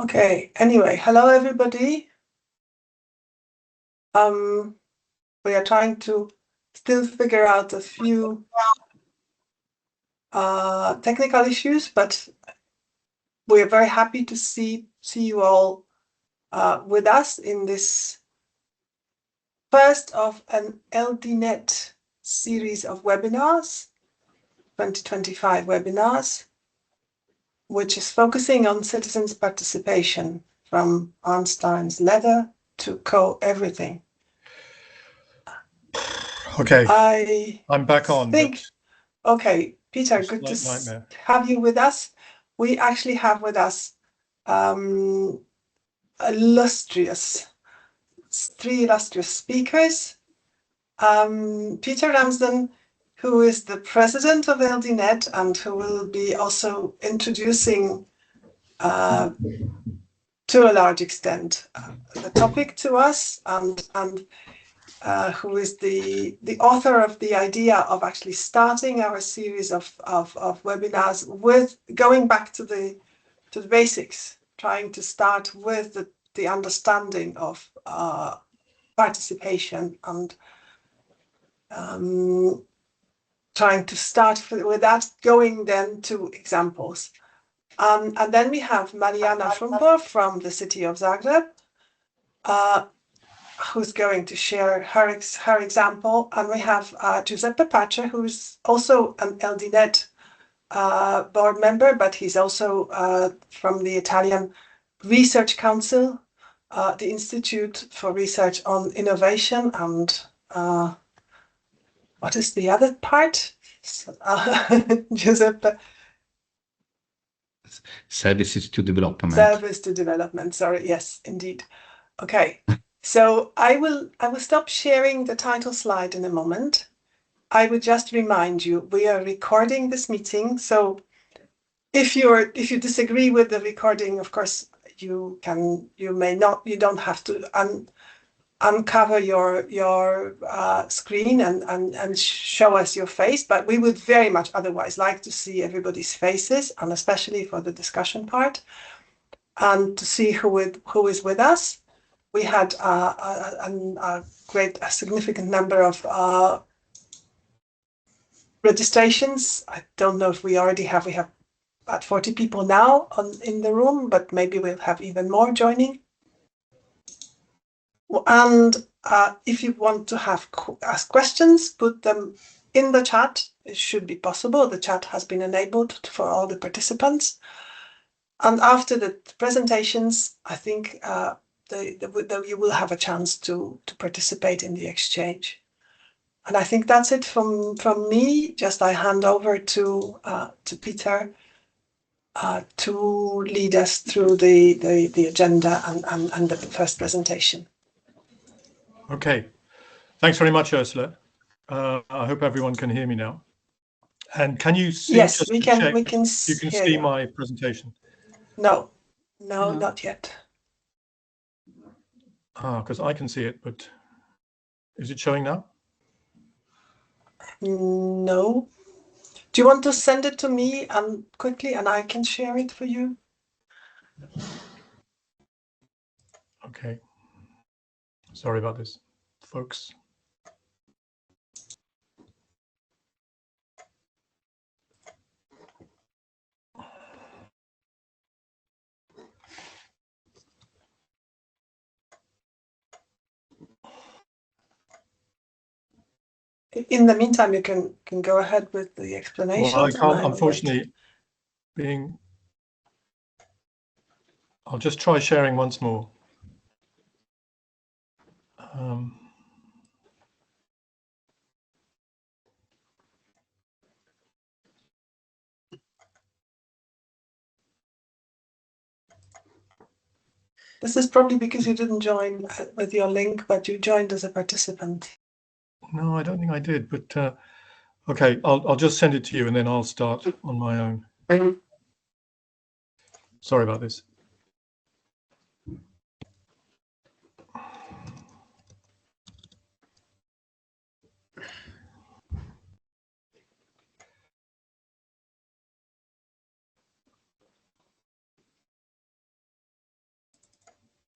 Okay, anyway, hello everybody. We are trying to still figure out a few technical issues, but we are very happy to see you all with us in this first of an LDnet series of webinars, 2025 webinars, which is focusing on citizens' participation from Arnstein's letter to co-everything. Okay, I'm back on. Okay, Peter, good to have you with us. We actually have with us three illustrious speakers. Peter Ramsden, who is the president of LDnet and who will be also introducing to a large extent the topic to us, and who is the author of the idea of actually starting our series of webinars with going back to the basics, trying to start with the understanding of participation and trying to start with that, going then to examples. And then we have Marijana Sumpor from the city of Zagreb, who's going to share her example. And we have Giuseppe Pace, who's also an LDnet board member, but he's also from the Italian Research Council, the Institute for Research on Innovation, and what is the other part? Giuseppe? Services to Development. Service to Development, sorry, yes, indeed. Okay, so I will stop sharing the title slide in a moment. I would just remind you, we are recording this meeting, so if you disagree with the recording, of course, you don't have to uncover your screen and show us your face, but we would very much otherwise like to see everybody's faces, and especially for the discussion part, and to see who is with us. We had a significant number of registrations. I don't know if we already have. We have about 40 people now in the room, but maybe we'll have even more joining. And if you want to ask questions, put them in the chat. It should be possible. The chat has been enabled for all the participants. And after the presentations, I think you will have a chance to participate in the exchange. And I think that's it from me. Just I hand over to Peter to lead us through the agenda and the first presentation. Okay, thanks very much, Urszula. I hope everyone can hear me now. And can you see? Yes, we can. We can. You can see my presentation. No, not yet. Because I can see it, but is it showing now? No. Do you want to send it to me quickly, and I can share it for you? Okay. Sorry about this, folks. In the meantime, you can go ahead with the explanation. Well, I can't, unfortunately. I'll just try sharing once more. This is probably because you didn't join with your link, but you joined as a participant. No, I don't think I did, but okay, I'll just send it to you and then I'll start on my own. Sorry about this.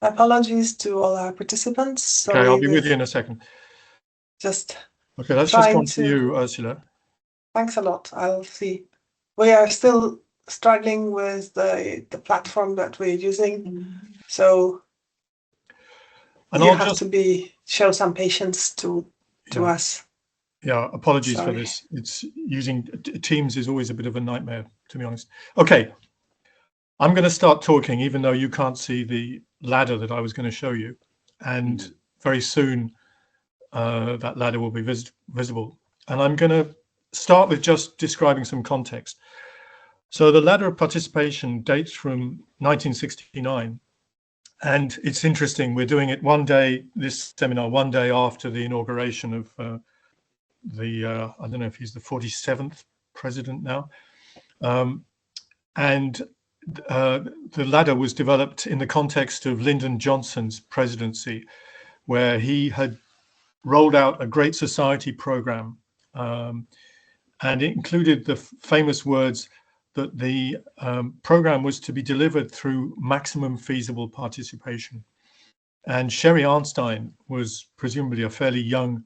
Apologies to all our participants. Okay, I'll Sorry, be with you in a second. just Okay, let's just trying come to you, Urszula. Thanks a lot. I'll see. We are still struggling with the platform that we're using, so And you I'll have just to show some patience to us. Yeah, apologies for this. It's using Teams is always a bit of a nightmare, to be honest. Okay, I'm going to start talking, even though you can't see the ladder that I was going to show you. And very soon, that ladder will be visible. And I'm going to start with just describing some context. So the ladder of participation dates from 1969. And it's interesting, we're doing it this seminar, one day after the inauguration of I don't know if he's the 47th president now. And the ladder was developed in the context of Lyndon Johnson's presidency, where he had rolled out a Great Society program. And it included the famous words that the program was to be delivered through maximum feasible participation. And Sherry Arnstein was presumably a fairly young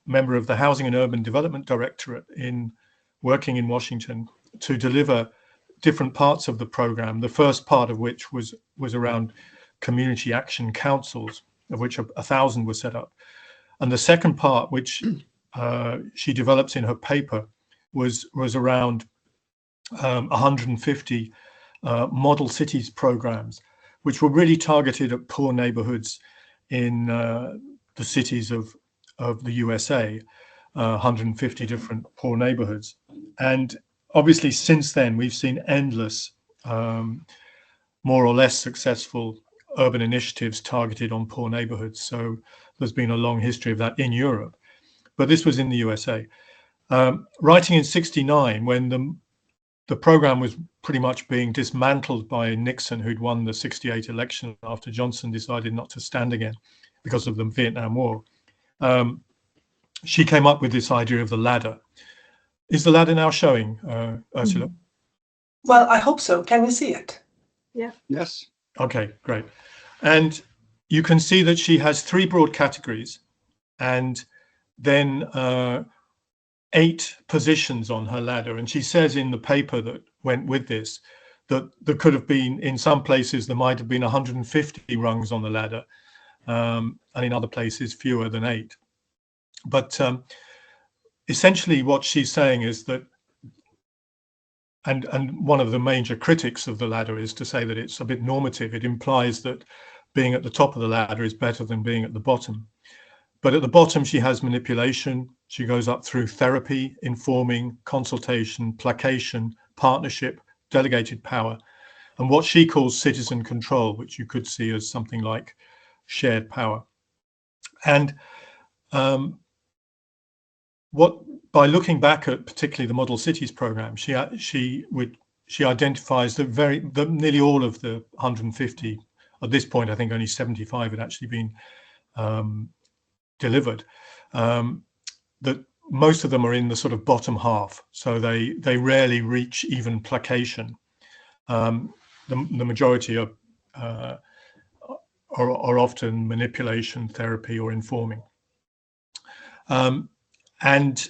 member of the Housing and Urban Development Directorate working in Washington to deliver different parts of the program. The first part of which was around community action councils, of which 1,000 were set up. And the second part, which she develops in her paper, was around 150 model cities programs, which were really targeted at poor neighborhoods in the cities of the USA, 150 different poor neighborhoods. And obviously since then, we've seen endless, more or less successful urban initiatives targeted on poor neighborhoods. So there's been a long history of that in Europe, but this was in the USA. Writing in '69, when the program was pretty much being dismantled by Nixon, who'd won the '68 election after Johnson decided not to stand again because of the Vietnam War. She came up with this idea of the ladder. Is the ladder now showing, Urszula? Well, I hope so. Can you see it? Yeah. Yes. Okay, great. And you can see that she has 3 broad categories and then 8 positions on her ladder. And she says in the paper that went with this, that there could have been, in some places, there might have been 150 rungs on the ladder, and in other places, fewer than 8. But essentially what she's saying is that, and one of the major critics of the ladder is to say that it's a bit normative. It implies that being at the top of the ladder is better than being at the bottom. But at the bottom, she has manipulation. She goes up through therapy, informing, consultation, placation, partnership, delegated power, and what she calls citizen control, which you could see as something like shared power. And by looking back at particularly the Model Cities program, she identifies that nearly all of the 150, at this point, I think only 75 had actually been delivered, that most of them are in the sort of bottom half. So they rarely reach even placation. The majority are often manipulation, therapy, or informing. And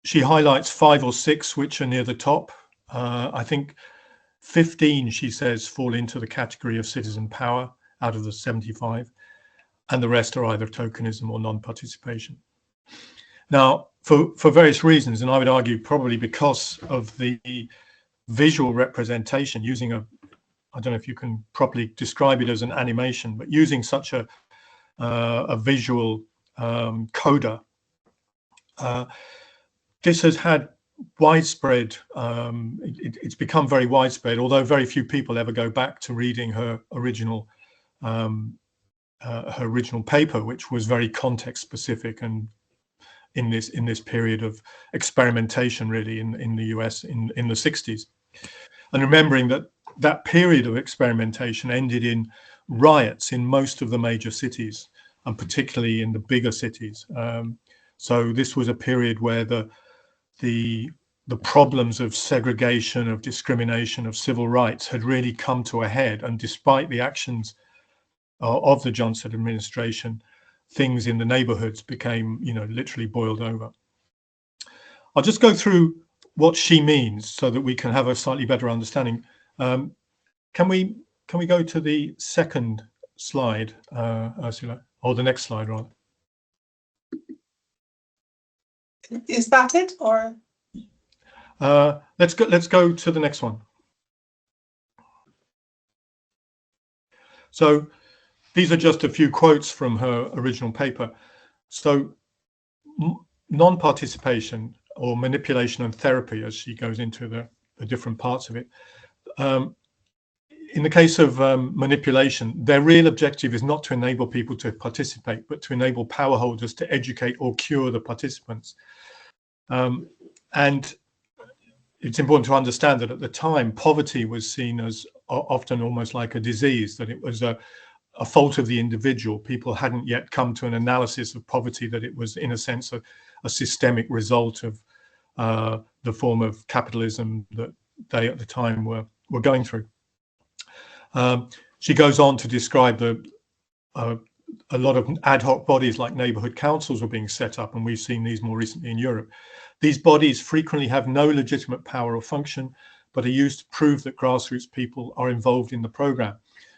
she highlights 5 or 6 which are near the top. I think 15, she says, fall into the category of citizen power out of the 75, and the rest are either tokenism or non-participation. Now, for various reasons, and I would argue probably because of the visual representation, using I don't know if you can properly describe it as an animation, but using such a visual coda, this has had widespread, it's become very widespread, although very few people ever go back to reading her original paper, which was very context specific and in this period of experimentation, really, in the US in the 60s. And remembering that period of experimentation ended in riots in most of the major cities, and particularly in the bigger cities. So this was a period where the the problems of segregation, of discrimination, of civil rights had really come to a head. And despite the actions of the Johnson administration, things in the neighborhoods became, literally boiled over. I'll just go through what she means so that we can have a slightly better understanding. Can we go to the second slide, Ursula, or the next slide rather? Is that it, or? Let's go to the next one. So these are just a few quotes from her original paper. So non-participation, or manipulation and therapy, as she goes into the different parts of it. In the case of manipulation, their real objective is not to enable people to participate, but to enable power holders to educate or cure the participants. And it's important to understand that at the time, poverty was seen as often almost like a disease, that it was a fault of the individual. People hadn't yet come to an analysis of poverty, that it was, in a sense, a systemic result of the form of capitalism that they at the time were going through. She goes on to describe a lot of ad hoc bodies like neighborhood councils were being set up, and we've seen these more recently in Europe. These bodies frequently have no legitimate power or function, but are used to prove that grassroots people are involved in the program.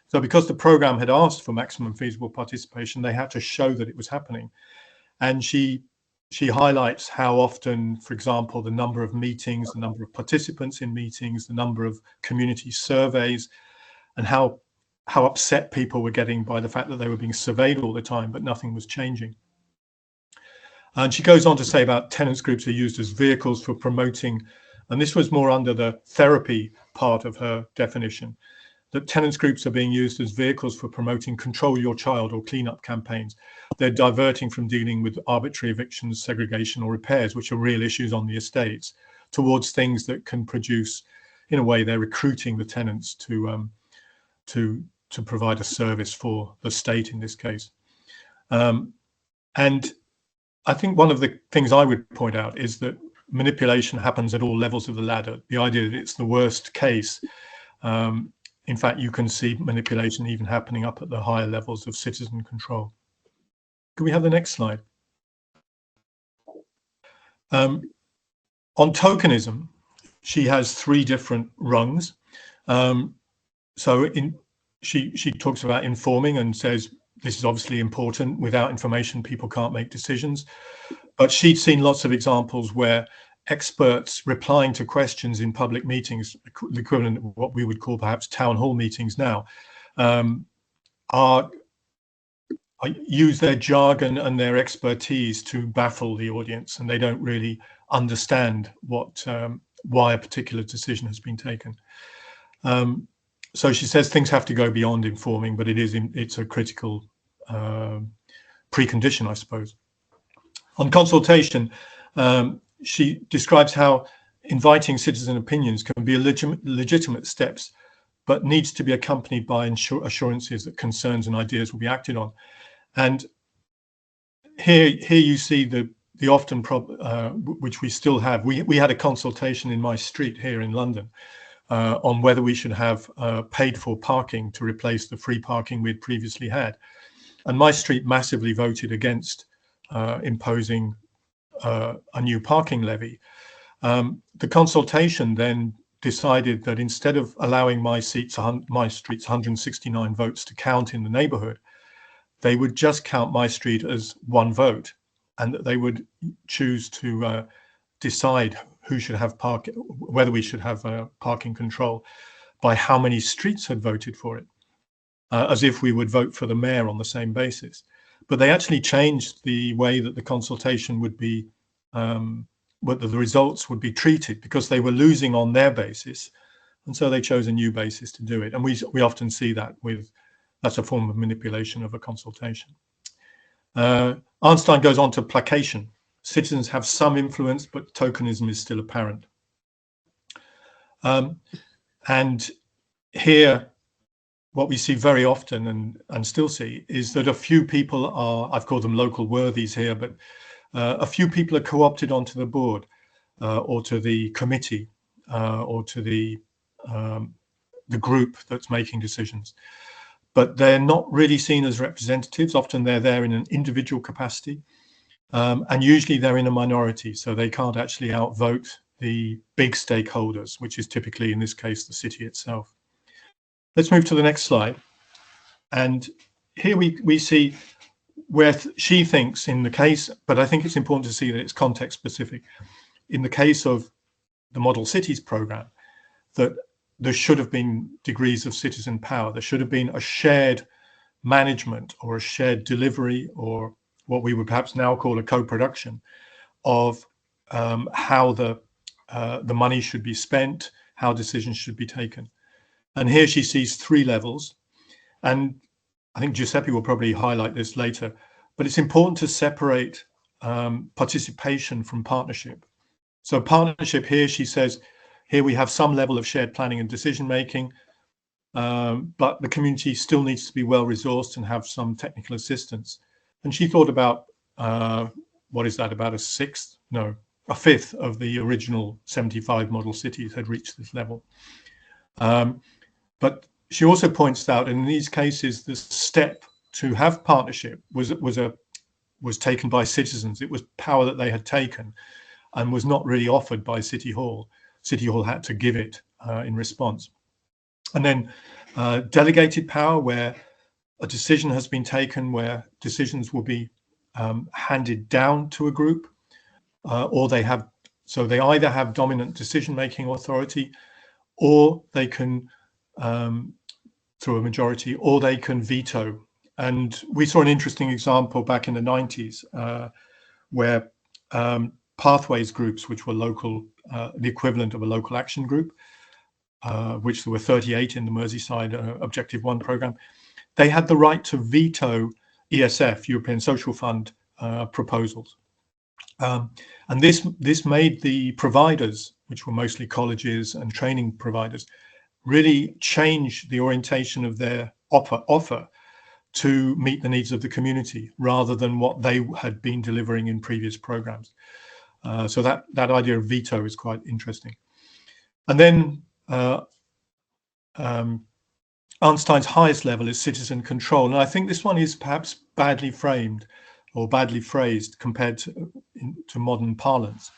So because the program had asked for maximum feasible participation, they had to show that it was happening. And she highlights how often, for example, the number of meetings, the number of participants in meetings, the number of community surveys, and how upset people were getting by the fact that they were being surveyed all the time, but nothing was changing. And she goes on to say about tenants groups are used as vehicles for promoting, and this was more under the therapy part of her definition, that tenants groups are being used as vehicles for promoting control your child or cleanup campaigns. They're diverting from dealing with arbitrary evictions, segregation, or repairs, which are real issues on the estates, towards things that can produce, in a way, they're recruiting the tenants to provide a service for the state in this case. And I think one of the things I would point out is that manipulation happens at all levels of the ladder. The idea that it's the worst case, in fact, you can see manipulation even happening up at the higher levels of citizen control. Can we have the next slide? On tokenism, she has three different rungs. She talks about informing and says this is obviously important. Without information, people can't make decisions. But she'd seen lots of examples where experts replying to questions in public meetings, the equivalent of what we would call perhaps town hall meetings now, use their jargon and their expertise to baffle the audience, and they don't really understand why a particular decision has been taken. So she says things have to go beyond informing, but it's a critical precondition, I suppose. On consultation, she describes how inviting citizen opinions can be legitimate steps, but needs to be accompanied by assurances that concerns and ideas will be acted on. And here you see the often problem, which we still have. We had a consultation in my street here in London on whether we should have paid for parking to replace the free parking we'd previously had. And my street massively voted against imposing a new parking levy. The consultation then decided that instead of allowing my street's 169 votes to count in the neighborhood, they would just count my street as one vote, and that they would choose to decide who should have whether we should have parking control by how many streets had voted for it, as if we would vote for the mayor on the same basis. But they actually changed the way that the consultation would be, whether the results would be treated, because they were losing on their basis, and so they chose a new basis to do it. And we often see that that's a form of manipulation of a consultation. Arnstein goes on to placation. Citizens have some influence, but tokenism is still apparent. And here, what we see very often and still see is that a few people are, I've called them local worthies here, but a few people are co-opted onto the board. or to the committee or to the group that's making decisions. But they're not really seen as representatives. Often they're there in an individual capacity, and usually they're in a minority, so they can't actually outvote the big stakeholders, which is typically, in this case, the city itself. Let's move to the next slide. And here we see where she thinks in the case, but I think it's important to see that it's context specific. In the case of the Model Cities program, that there should have been degrees of citizen power. There should have been a shared management or a shared delivery, or what we would perhaps now call a co-production of how the money should be spent, how decisions should be taken. And here she sees 3 levels. And I think Giuseppe will probably highlight this later, but it's important to separate participation from partnership. So partnership here, she says, here we have some level of shared planning and decision making, but the community still needs to be well resourced and have some technical assistance. And she thought about, what is that, about a fifth of the original 75 model cities had reached this level. But she also points out, in these cases, the step to have partnership was taken by citizens. It was power that they had taken and was not really offered by City Hall. City Hall had to give it in response. And then delegated power, where a decision has been taken, where decisions will be handed down to a group, or they either have dominant decision-making authority, or they can, through a majority, or they can veto. And we saw an interesting example back in the 90s where pathways groups, which were local, the equivalent of a local action group, which there were 38 in the Merseyside Objective 1 program, they had the right to veto ESF, European Social Fund, proposals. And this made the providers, which were mostly colleges and training providers, really change the orientation of their offer to meet the needs of the community rather than what they had been delivering in previous programs. So that idea of veto is quite interesting. And then Arnstein's highest level is citizen control. And I think this one is perhaps badly framed or badly phrased compared to modern parlance.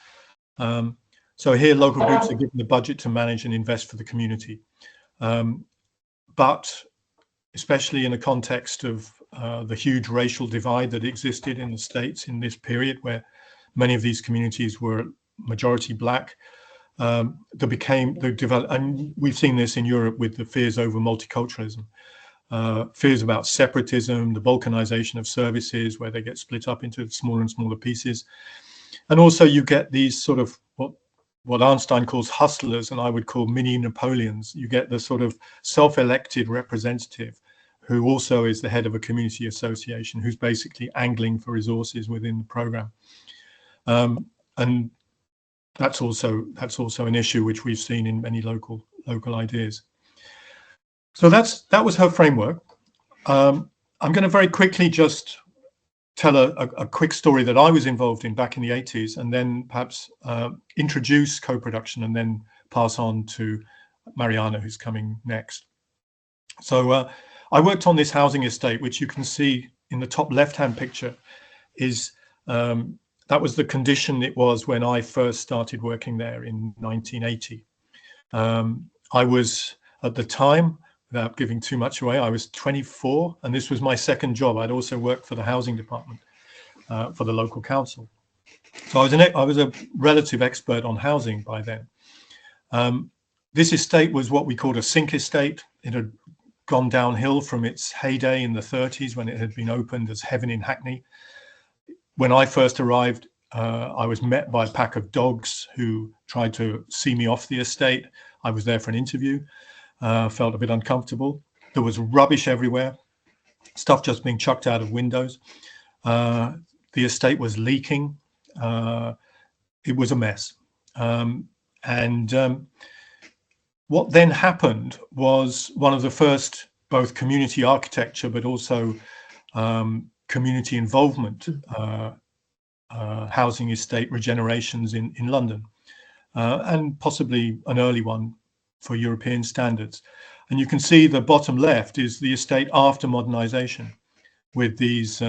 So here local groups are given the budget to manage and invest for the community. But especially in a context of the huge racial divide that existed in the States in this period, where many of these communities were majority Black, and we've seen this in Europe with the fears over multiculturalism, fears about separatism, the balkanization of services, where they get split up into smaller and smaller pieces. And also you get these sort of what Arnstein calls hustlers, and I would call mini Napoleons. You get the sort of self-elected representative who also is the head of a community association, who's basically angling for resources within the program. And that's also an issue which we've seen in many local ideas. So that was her framework. I'm going to very quickly just tell a quick story that I was involved in back in the 80s, and then perhaps introduce co-production and then pass on to Marijana, who's coming next. So I worked on this housing estate, which you can see in the top left-hand picture is that was the condition it was when I first started working there in 1980. I was, at the time, without giving too much away, I was 24, and this was my second job. I'd also worked for the housing department for the local council. So I was a relative expert on housing by then. This estate was what we called a sink estate. It had gone downhill from its heyday in the 30s when it had been opened as Heaven in Hackney. When I first arrived, I was met by a pack of dogs who tried to see me off the estate. I was there for an interview, felt a bit uncomfortable. There was rubbish everywhere, stuff just being chucked out of windows. The estate was leaking. It was a mess. What then happened was one of the first, both community architecture, but also community involvement housing estate regenerations in London. and possibly an early one for European standards. And you can see the bottom left is the estate after modernization, with these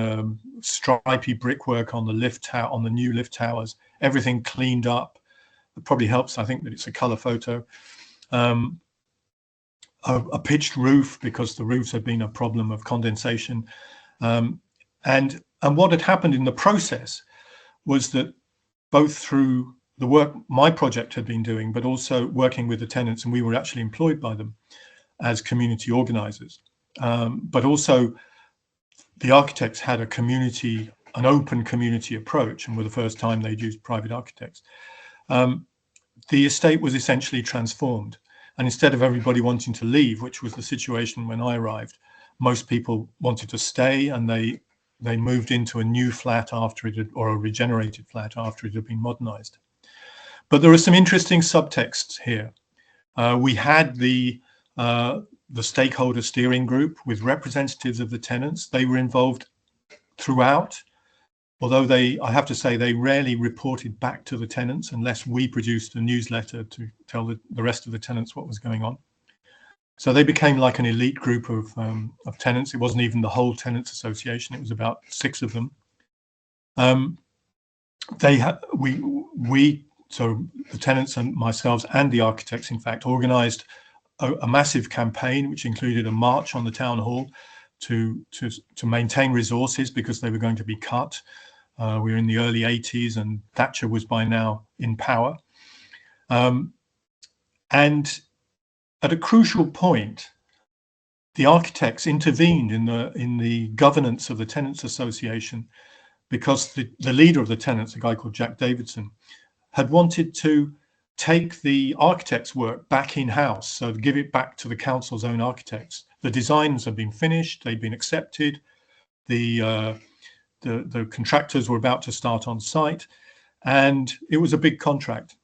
stripy brickwork on the new lift towers, everything cleaned up. It probably helps, I think, that it's a color photo. A pitched roof, because the roofs had been a problem of condensation. And what had happened in the process was that both through the work my project had been doing, but also working with the tenants, and we were actually employed by them as community organizers, but also the architects had an open community approach, and were the first time they'd used private architects. The estate was essentially transformed. And instead of everybody wanting to leave, which was the situation when I arrived, most people wanted to stay, and they moved into a new flat after it had, or a regenerated flat after it had been modernized. But there are some interesting subtexts here. We had the stakeholder steering group with representatives of the tenants. They were involved throughout, although I have to say, they rarely reported back to the tenants unless we produced a newsletter to tell the rest of the tenants what was going on. So they became like an elite group of tenants. It wasn't even the whole tenants association. It was about 6 of them. So the tenants and myself and the architects, in fact, organized a massive campaign, which included a march on the town hall to maintain resources, because they were going to be cut. We were in the early 80s, and Thatcher was by now in power. And at a crucial point, the architects intervened in the governance of the Tenants Association, because the leader of the tenants, a guy called Jack Davidson, had wanted to take the architects' work back in-house, so give it back to the council's own architects. The designs had been finished, they'd been accepted, the contractors were about to start on site, and it was a big contract.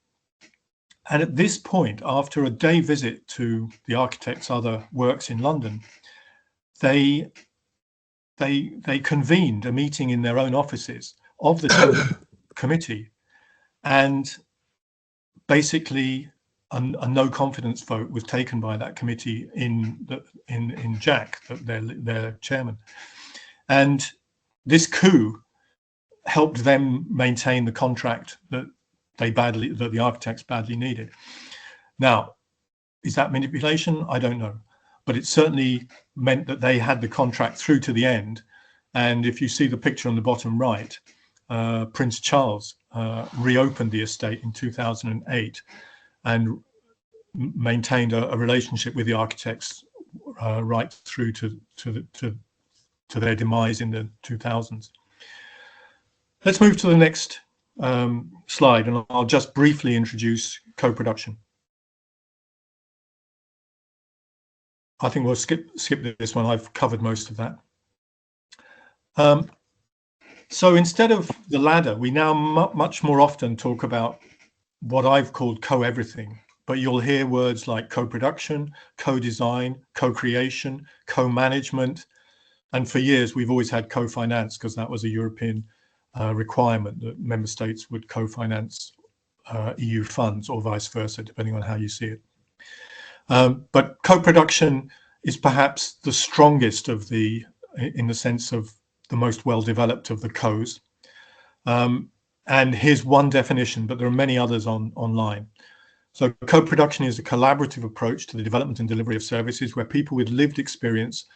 And at this point, after a day visit to the architects' other works in London, they convened a meeting in their own offices of the tenant committee, and basically a no confidence vote was taken by that committee in Jack, their chairman. And this coup helped them maintain the contract that the architects badly needed. Now, is that manipulation? I don't know, but it certainly meant that they had the contract through to the end. And if you see the picture on the bottom right, Prince Charles reopened the estate in 2008 and maintained a relationship with the architects right through to their demise in the 2000s. Let's move to the next slide, and I'll just briefly introduce co-production. I think we'll skip this one. I've covered most of that. So instead of the ladder, we now much more often talk about what I've called co-everything, but you'll hear words like co-production, co-design, co-creation, co-management, and for years we've always had co-finance, because that was a European requirement that member states would co-finance EU funds, or vice versa, depending on how you see it. But co-production is perhaps the strongest of in the sense of the most well-developed of the co's. And here's one definition, but there are many others online. So co-production is a collaborative approach to the development and delivery of services where people with lived experience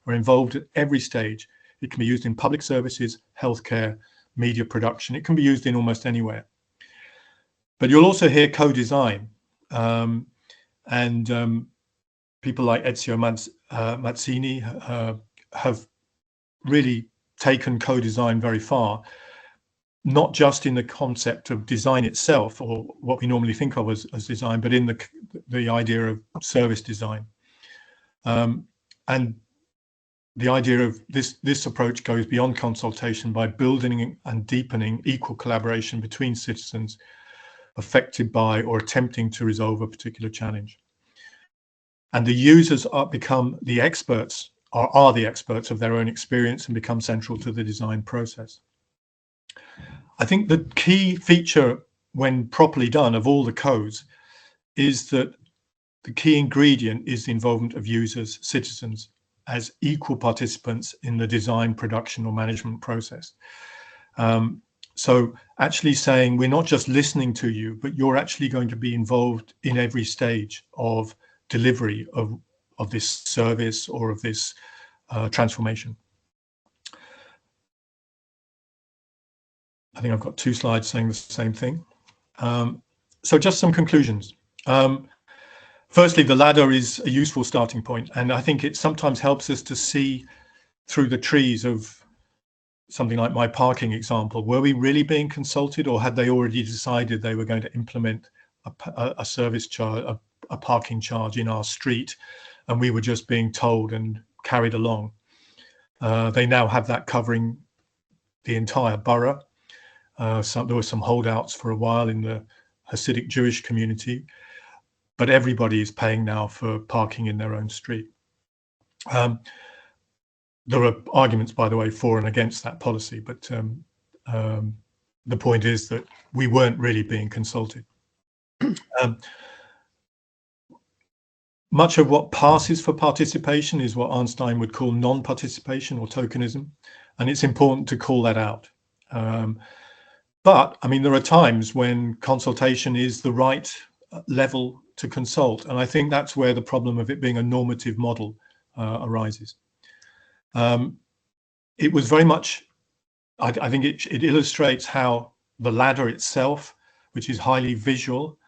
are involved at every stage. It can be used in public services, healthcare, media production. It can be used in almost anywhere. But you'll also hear co-design. People like Ezio Mazzini have really taken co-design very far, not just in the concept of design itself, or what we normally think of as design, but in the idea of service design. And the idea of this approach goes beyond consultation by building and deepening equal collaboration between citizens affected by or attempting to resolve a particular challenge. And the users become the experts, or are the experts of their own experience, and become central to the design process. I think the key feature when properly done, of all the codes, is that the key ingredient is the involvement of users, citizens, as equal participants in the design, production, or management process. So actually saying we're not just listening to you, but you're actually going to be involved in every stage of delivery of this service or of this transformation. I think I've got 2 slides saying the same thing. So just some conclusions. Firstly, the ladder is a useful starting point, and I think it sometimes helps us to see through the trees of something like my parking example. Were we really being consulted, or had they already decided they were going to implement a service charge, a parking charge in our street, and we were just being told and carried along? They now have that covering the entire borough. There were some holdouts for a while in the Hasidic Jewish community, but everybody is paying now for parking in their own street. There are arguments, by the way, for and against that policy, but the point is that we weren't really being consulted. Much of what passes for participation is what Arnstein would call non-participation or tokenism, and it's important to call that out. But I mean, there are times when consultation is the right level to consult, and I think that's where the problem of it being a normative model arises. It was very much, I think it illustrates how the ladder itself, which is highly visual,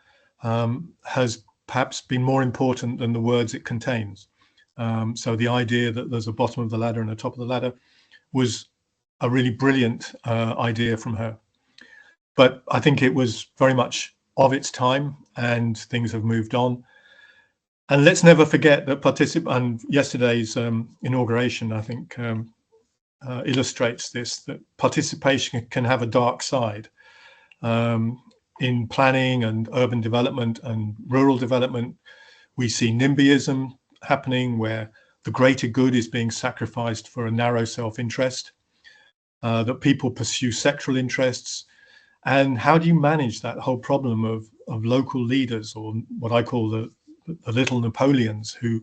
has perhaps been more important than the words it contains. So the idea that there's a bottom of the ladder and a top of the ladder was a really brilliant idea from her. But I think it was very much of its time, and things have moved on. And let's never forget that yesterday's inauguration, I think, illustrates this, that participation can have a dark side. In planning and urban development and rural development, we see NIMBYism happening, where the greater good is being sacrificed for a narrow self-interest, that people pursue sectoral interests. And how do you manage that whole problem of local leaders, or what I call the little Napoleons, who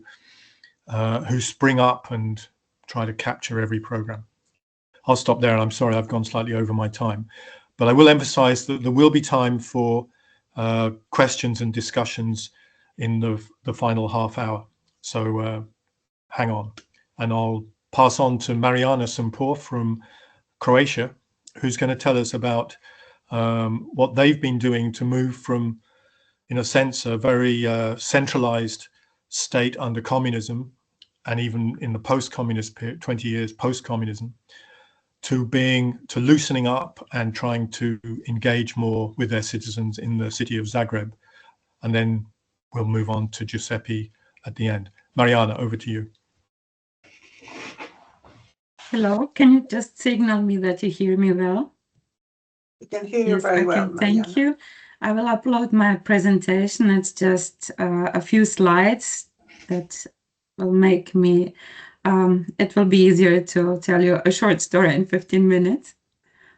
spring up and try to capture every program? I'll stop there, and I'm sorry I've gone slightly over my time, but I will emphasize that there will be time for questions and discussions in the final half hour. So hang on, and I'll pass on to Marijana Sumpor from Croatia, who's going to tell us about what they've been doing to move from, in a sense, a very centralized state under communism, and even in the post-communist period, 20 years post-communism, to loosening up and trying to engage more with their citizens in the city of Zagreb. And then we'll move on to Giuseppe at the end. Marijana, over to you. Hello, can you just signal me that you hear me well? We can hear you very well, Marijana. Thank you. I will upload my presentation. It's just a few slides that will make me, it will be easier to tell you a short story in 15 minutes,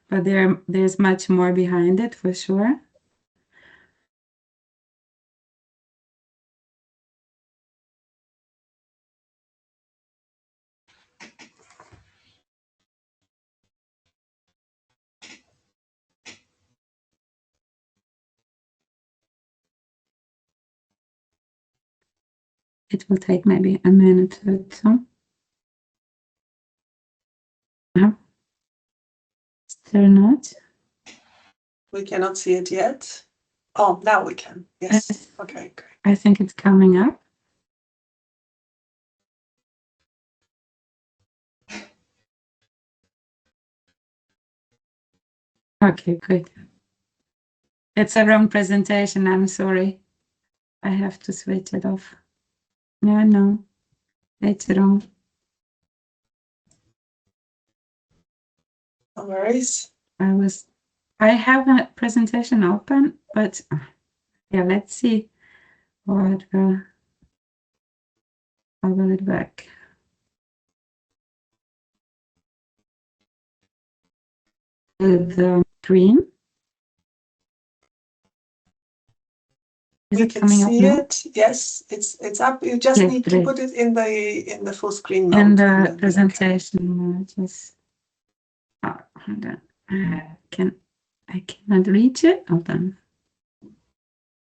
but there's much more behind it for sure. It will take maybe a minute or two. No, still not. We cannot see it yet. Oh, now we can. Yes. Okay, great. I think it's coming up. Okay, good. It's a wrong presentation. I'm sorry. I have to switch it off. No, it's wrong. No worries. I have a presentation open, but yeah, let's see what will. I will it back. The screen. We can see it. Yes, it's up. You just need to put it in the full screen mode. In the presentation, just hold on. I cannot reach it. Hold on.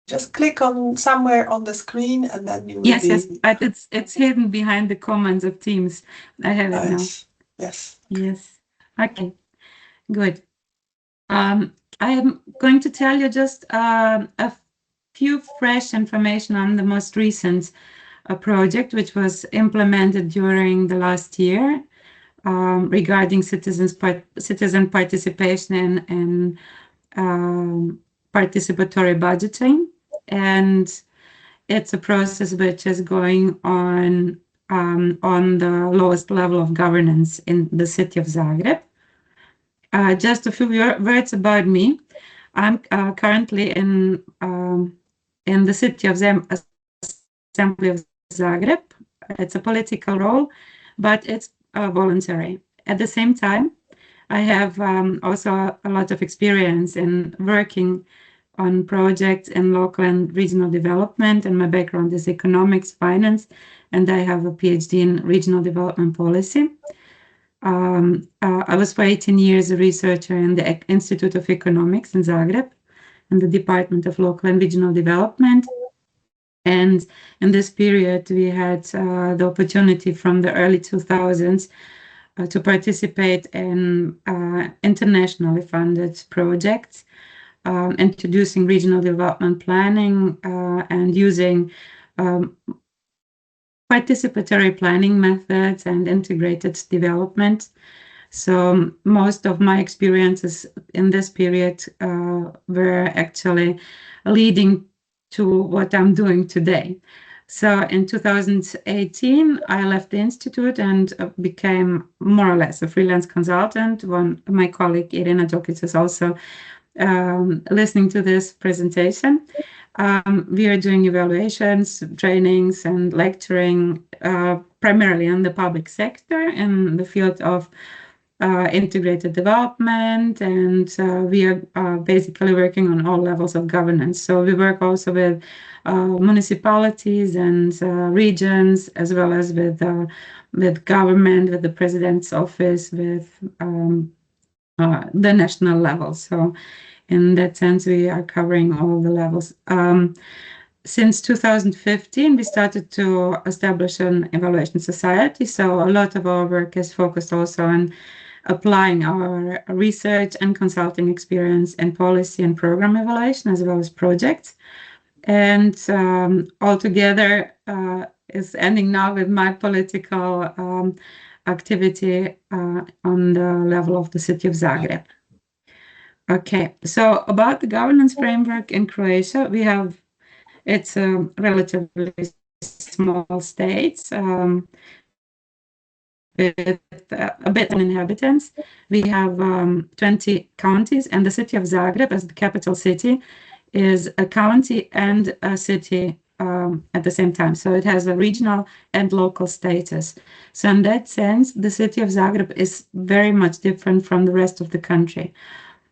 Just click on somewhere on the screen, and then you will Yes, but it's hidden behind the comments of Teams. I have it now. Yes. Okay. Good. I am going to tell you just a few fresh information on the most recent project, which was implemented during the last year, regarding citizen participation and participatory budgeting. And it's a process which is going on the lowest level of governance in the city of Zagreb. Just a few words about me. I'm currently in the city of Assembly of Zagreb. It's a political role, but it's voluntary. At the same time, I have also a lot of experience in working on projects in local and regional development, and my background is economics, finance, and I have a PhD in regional development policy. I was for 18 years a researcher in the Institute of Economics in Zagreb, in the Department of Local and Regional Development. And in this period, we had the opportunity from the early 2000s to participate in internationally funded projects, introducing regional development planning and using participatory planning methods and integrated development. So most of my experiences in this period were actually leading to what I'm doing today. So in 2018, I left the institute and became more or less a freelance consultant. My colleague Irina Jokic is also listening to this presentation. We are doing evaluations, trainings, and lecturing primarily in the public sector in the field of integrated development, and we are basically working on all levels of governance. So we work also with municipalities and regions, as well as with government, with the president's office, with the national level. So in that sense, we are covering all the levels. Since 2015, we started to establish an evaluation society. So a lot of our work is focused also on applying our research and consulting experience in policy and program evaluation, as well as projects. And altogether is ending now with my political activity on the level of the city of Zagreb. Okay, so about the governance framework in Croatia, it's a relatively small state with a bit of inhabitants. We have 20 counties, and the city of Zagreb, as the capital city, is a county and a city at the same time. So it has a regional and local status. So in that sense, the city of Zagreb is very much different from the rest of the country.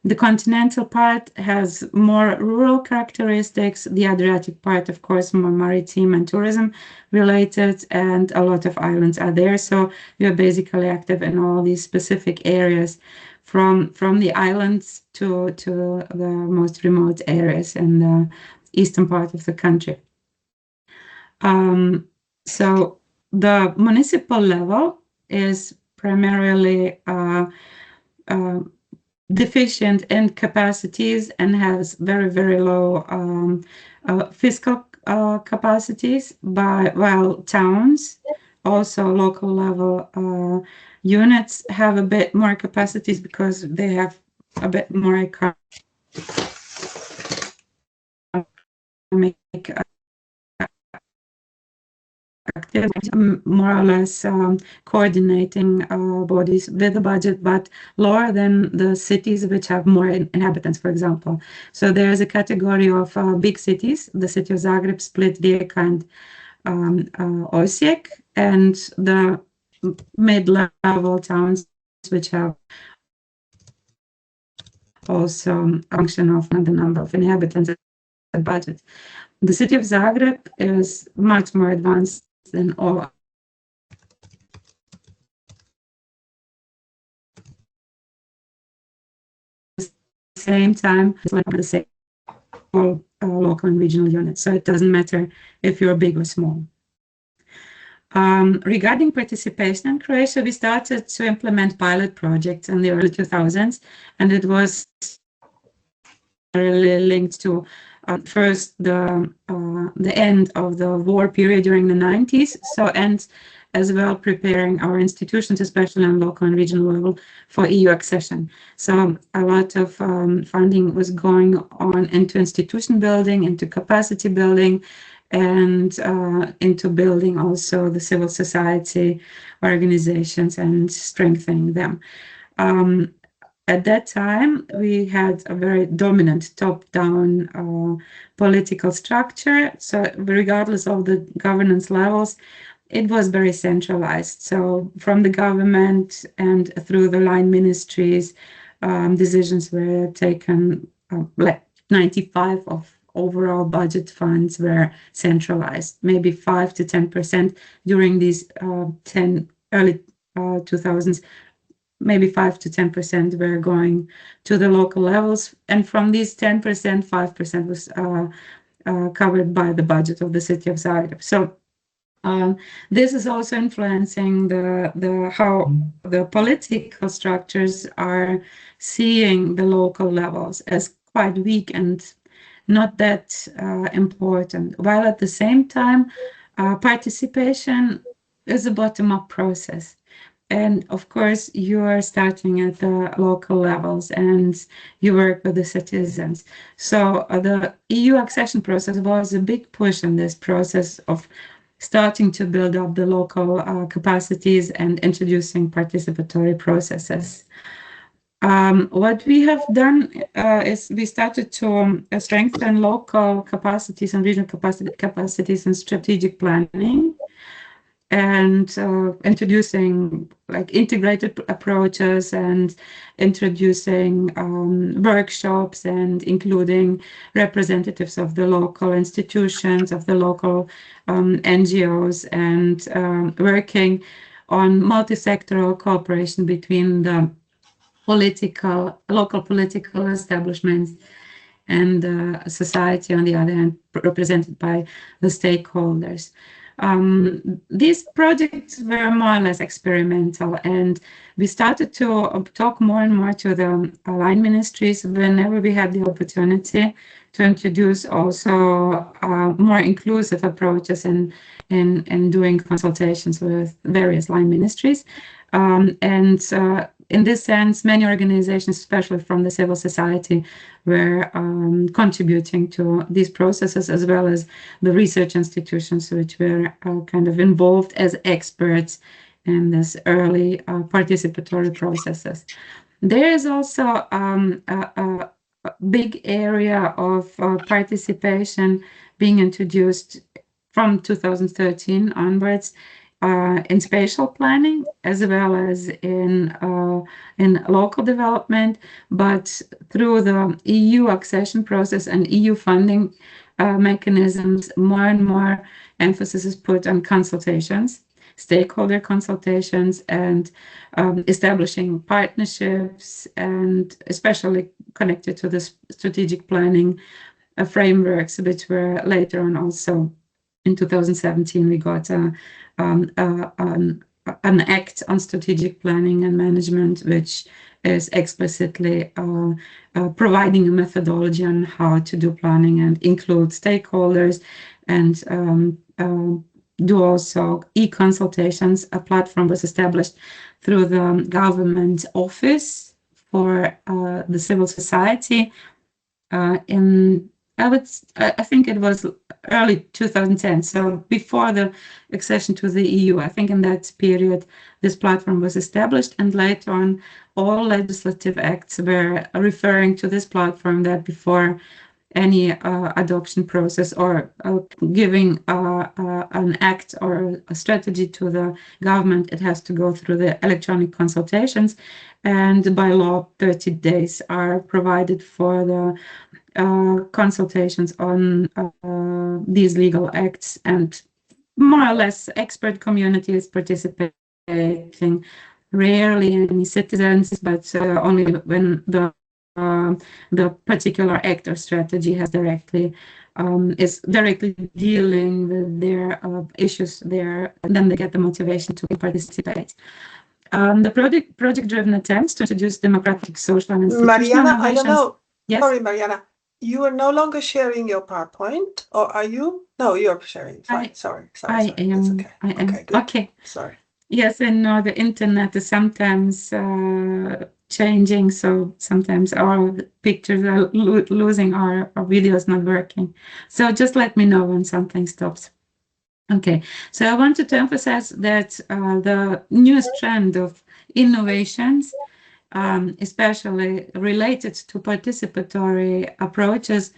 The continental part has more rural characteristics, the Adriatic part, of course, more maritime and tourism related, and a lot of islands are there. So we are basically active in all these specific areas, from the islands to the most remote areas in the eastern part of the country. So the municipal level is primarily deficient in capacities and has very, very low fiscal capacities, while towns, also local level units, have a bit more capacities because they have a bit more economic activity, more or less coordinating bodies with the budget, but lower than the cities which have more inhabitants, for example. So there's a category of big cities, the city of Zagreb, Split, Rijeka, and Osijek, and the mid-level towns which have also a function of the number of inhabitants and budget. The city of Zagreb is much more advanced than all. Same time, it's like the same all local and regional units. So it doesn't matter if you're big or small. Regarding participation in Croatia, we started to implement pilot projects in the early 2000s, and it was really linked to first the end of the war period during the 90s, and as well preparing our institutions, especially on local and regional level, for EU accession. So a lot of funding was going on into institution building, into capacity building, and into building also the civil society organizations and strengthening them. At that time, we had a very dominant top-down political structure. So regardless of the governance levels, it was very centralized. So from the government and through the line ministries, decisions were taken, like 95 of overall budget funds were centralized, maybe 5 to 10% during these early 2000s. Maybe 5 to 10% were going to the local levels, and from these 10%, 5% was covered by the budget of the city of Zagreb. So this is also influencing how the political structures are seeing the local levels as quite weak and not that important, while at the same time participation is a bottom-up process. And of course, you are starting at the local levels and you work with the citizens. So the EU accession process was a big push in this process of starting to build up the local capacities and introducing participatory processes. What we have done is we started to strengthen local capacities and regional capacities in strategic planning, and introducing like integrated approaches and introducing workshops and including representatives of the local institutions, of the local NGOs, and working on multi-sectoral cooperation between the local political establishments and society on the other hand, represented by the stakeholders. These projects were more or less experimental, and we started to talk more and more to the line ministries whenever we had the opportunity to introduce also more inclusive approaches in doing consultations with various line ministries. In this sense, many organizations, especially from the civil society, were contributing to these processes, as well as the research institutions, which were kind of involved as experts in this early participatory processes. There is also a big area of participation being introduced from 2013 onwards in spatial planning, as well as in local development, but through the EU accession process and EU funding mechanisms, more and more emphasis is put on consultations, stakeholder consultations, and establishing partnerships, and especially connected to the strategic planning frameworks, which were later on also in 2017 we got an act on strategic planning and management, which is explicitly providing a methodology on how to do planning and include stakeholders, and do also e-consultations. A platform was established through the government office for the civil society I think it was early 2010, so before the accession to the EU. I think in that period this platform was established, and later on all legislative acts were referring to this platform, that before any adoption process or giving an act or a strategy to the government, it has to go through the electronic consultations, and by law 30 days are provided for the consultations on these legal acts, and more or less expert communities participating, rarely any citizens, but only when the particular act or strategy has is directly dealing with their issues there, and then they get the motivation to participate. The project-driven attempts to introduce democratic, social, and institutional Marijana, I don't innovations. know. Yes? Sorry, Marijana. You are no longer sharing your PowerPoint, or are you? No, you're sharing. Fine. Sorry. I am. It's okay. I am. Okay, good. Okay. Sorry. Yes, and no, the internet is sometimes changing, so sometimes our pictures are losing, our videos not working. So just let me know when something stops. Okay, so I wanted to emphasize that the newest trend of innovations, especially related to participatory approaches,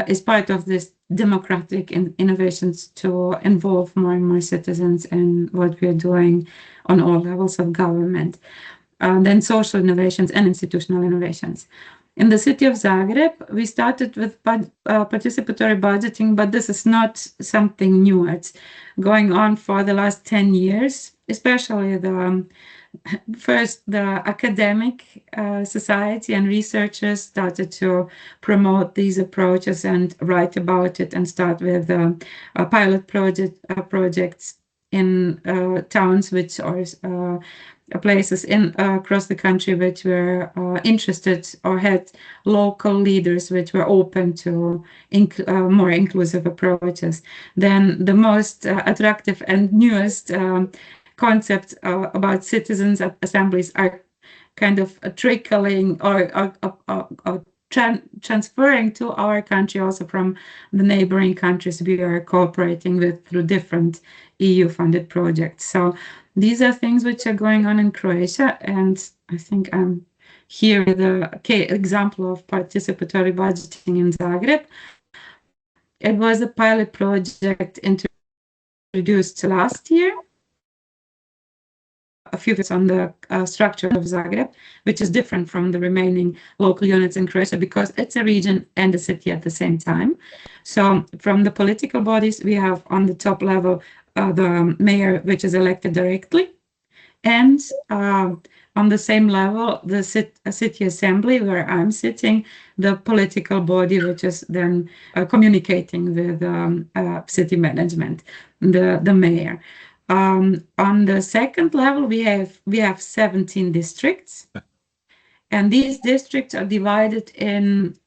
is part of this democratic innovations to involve more and more citizens in what we are doing on all levels of government. Then social innovations and institutional innovations. In the city of Zagreb, we started with participatory budgeting, but this is not something new. It's going on for the last 10 years, especially the academic society and researchers started to promote these approaches and write about it and start with pilot projects in towns which are places across the country which were interested or had local leaders which were open to more inclusive approaches. Then the most attractive and newest concepts about citizens assemblies are kind of trickling or transferring to our country also from the neighboring countries we are cooperating with through different EU-funded projects. So these are things which are going on in Croatia, and I think I'm here with an example of participatory budgeting in Zagreb. It was a pilot project introduced last year. A few bits on the structure of Zagreb, which is different from the remaining local units in Croatia because it's a region and a city at the same time. So from the political bodies, we have on the top level the mayor, which is elected directly, and on the same level, the city assembly, where I'm sitting, the political body, which is then communicating with city management, the mayor. On the second level, we have 17 districts, and these districts are divided in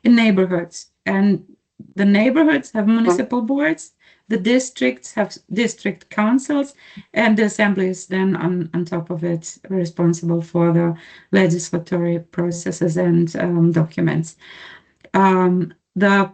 neighborhoods, and the neighborhoods have municipal boards, the districts have district councils, and the assembly is then on top of it responsible for the legislatory processes and documents. The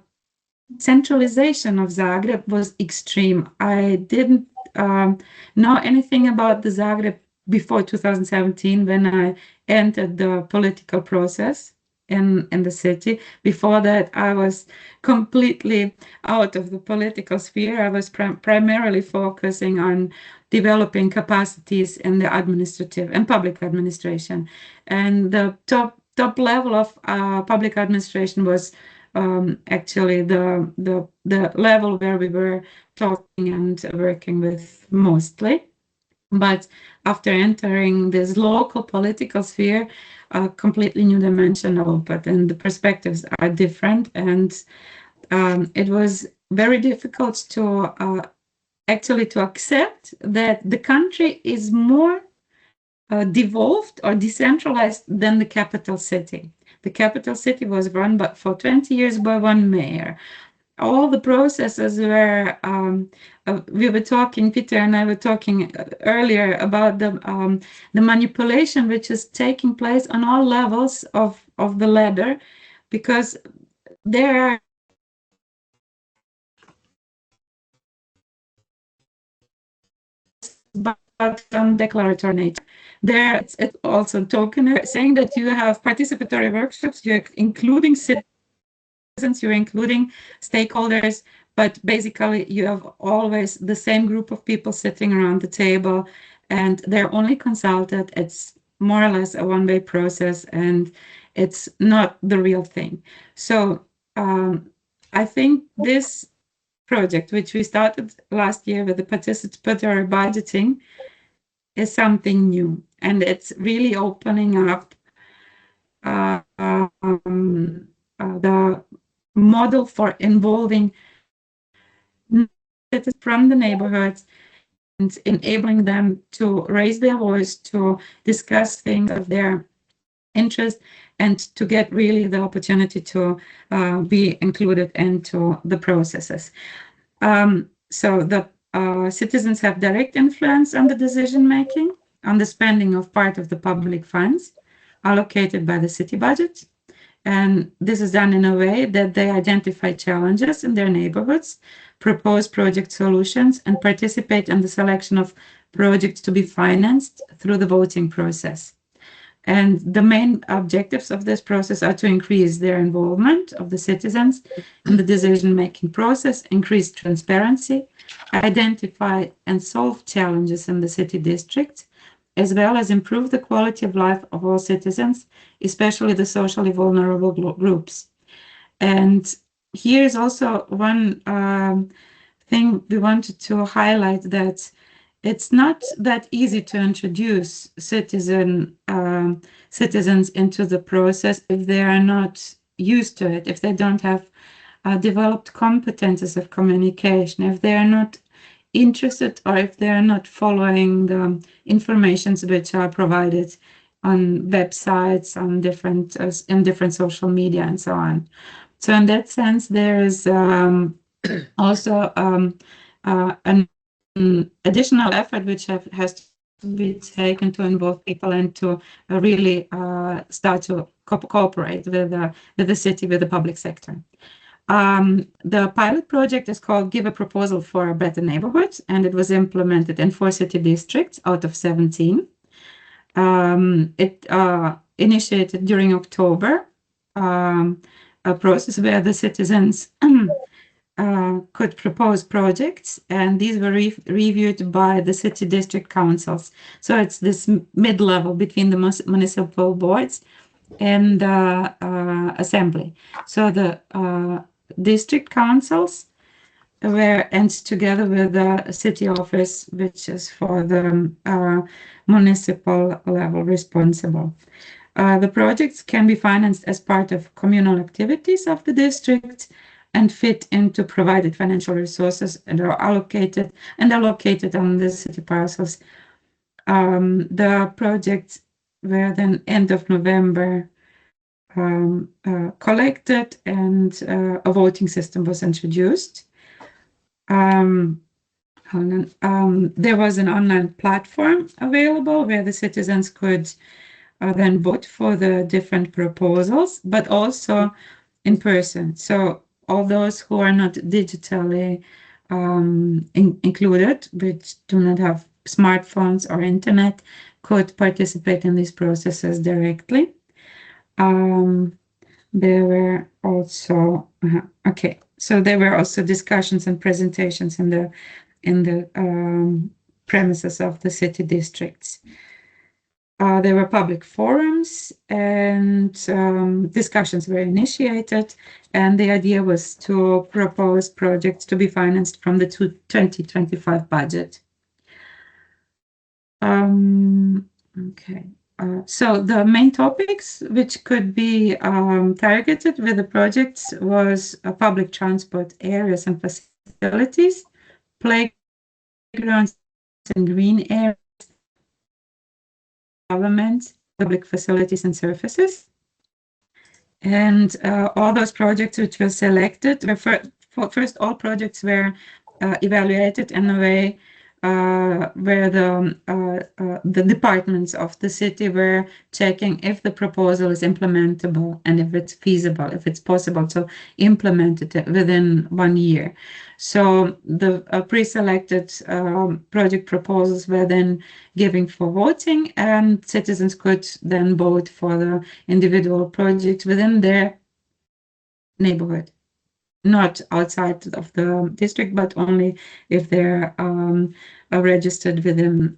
centralization of Zagreb was extreme. I didn't know anything about the Zagreb before 2017 when I entered the political process in the city. Before that, I was completely out of the political sphere. I was primarily focusing on developing capacities in the administrative and public administration. And the top level of public administration was actually the level where we were talking and working with mostly. But after entering this local political sphere, a completely new dimension opened, and the perspectives are different. And it was very difficult to actually to accept that the country is more devolved or decentralized than the capital city. The capital city was run for 20 years by one mayor. All the processes were, we were talking, Peter and I were talking earlier about the manipulation which is taking place on all levels of the ladder, because there are but on declaratory nature. There, it's also token saying that you have participatory workshops, you're including citizens, you're including stakeholders, but basically you have always the same group of people sitting around the table, and they're only consulted. It's more or less a one-way process, and it's not the real thing. So I think this project, which we started last year with the participatory budgeting, is something new, and it's really opening up the model for involving citizens from the neighborhoods and enabling them to raise their voice, to discuss things of their interest, and to get really the opportunity to be included into the processes. So the citizens have direct influence on the decision making, on the spending of part of the public funds allocated by the city budget. And this is done in a way that they identify challenges in their neighborhoods, propose project solutions, and participate in the selection of projects to be financed through the voting process. And the main objectives of this process are to increase their involvement of the citizens in the decision-making process, increase transparency, identify and solve challenges in the city district, as well as improve the quality of life of all citizens, especially the socially vulnerable groups. And here is also one thing we wanted to highlight, that it's not that easy to introduce citizens into the process if they are not used to it, if they don't have developed competences of communication, if they are not interested, or if they are not following the informations which are provided on websites, on different in different social media, and so on. So in that sense, there is also an additional effort which has to be taken to involve people and to really start to cooperate with the city, with the public sector. The pilot project is called Give a Proposal for a Better Neighborhood, and it was implemented in 4 city districts out of 17. It initiated during October, a process where the citizens could propose projects, and these were reviewed by the city district councils. So it's this mid-level between the municipal boards and the assembly. So the district councils were, and together with the city office, which is for the municipal level responsible. The projects can be financed as part of communal activities of the district and fit into provided financial resources and are allocated on the city parcels. The projects were then end of November collected, and a voting system was introduced. There was an online platform available where the citizens could then vote for the different proposals, but also in person. So all those who are not digitally included, which do not have smartphones or internet, could participate in these processes directly. There were also there were also discussions and presentations in the premises of the city districts. There were public forums, and discussions were initiated, and the idea was to propose projects to be financed from the 2025 budget. So the main topics which could be targeted with the projects was public transport areas and facilities, playgrounds and green areas, government, public facilities and services. And all those projects which were selected were first all projects were evaluated in a way where the departments of the city were checking if the proposal is implementable and if it's feasible, if it's possible to implement it within 1 year. So the pre-selected project proposals were then given for voting, and citizens could then vote for the individual projects within their neighborhood. Not outside of the district, but only if they're registered within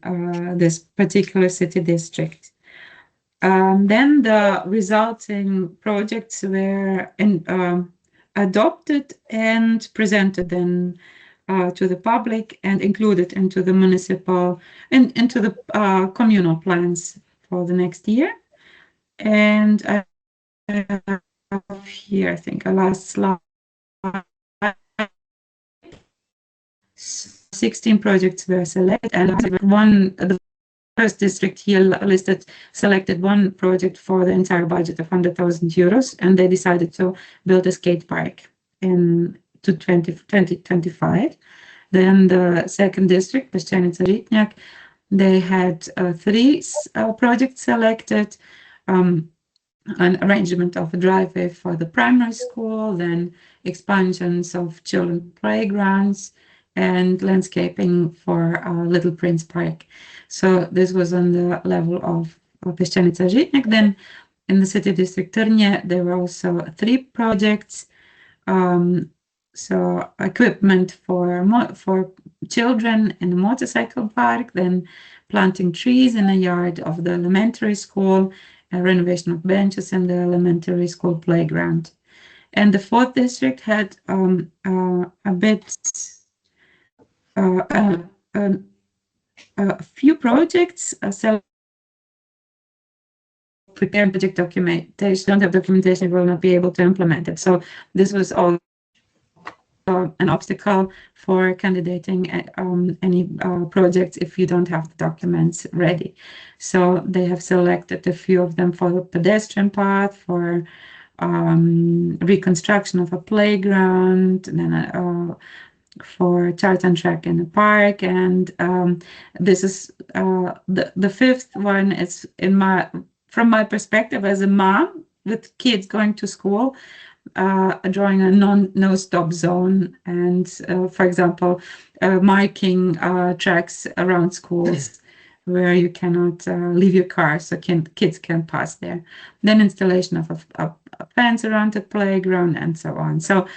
this particular city district. Then the resulting projects were adopted and presented then to the public and included into the municipal and into the communal plans for the next year. And I have here, I think, a last slide. 16 projects were selected, and the first district here listed selected one project for the entire budget of 100,000 euros, and they decided to build a skate park in 2025. Then the second district, Pieščanica Žitnjak, they had 3 projects selected. An arrangement of a driveway for the primary school, then expansions of children's playgrounds, and landscaping for Little Prince Park. So this was on the level of Pieščanica Žitnjak. Then in the city district Trnje, there were also 3 projects. So equipment for children in a motorcycle park, then planting trees in a yard of the elementary school, renovation of benches in the elementary school playground. And the fourth district had a few projects. Prepare project documentation, don't have documentation, will not be able to implement it. So this was all an obstacle for candidating any projects if you don't have the documents ready. So they have selected a few of them for the pedestrian path, for reconstruction of a playground, and then for tartan track in the park. And this is the fifth one. Is from my perspective as a mom with kids going to school, drawing a no-stop zone, and for example, marking tracks around schools where you cannot leave your car, so kids can pass there. Then installation of a fence around the playground, and so on. So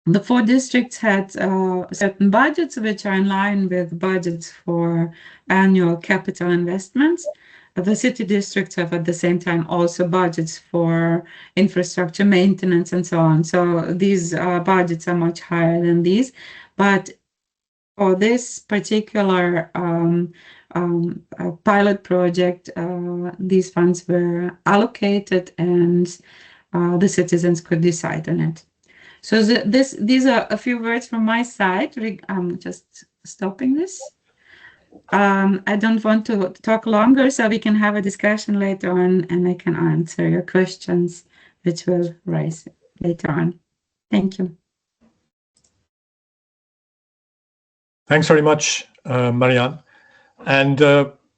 the 4 districts had certain budgets which are in line with budgets for annual capital investments. The city districts have at the same time also budgets for infrastructure maintenance and so on. So these budgets are much higher than these. But for this particular pilot project, these funds were allocated, and the citizens could decide on it. So these are a few words from my side. I'm just stopping this. I don't want to talk longer, so we can have a discussion later on, and I can answer your questions, which will rise later on. Thank you. Thanks very much, Marijana. And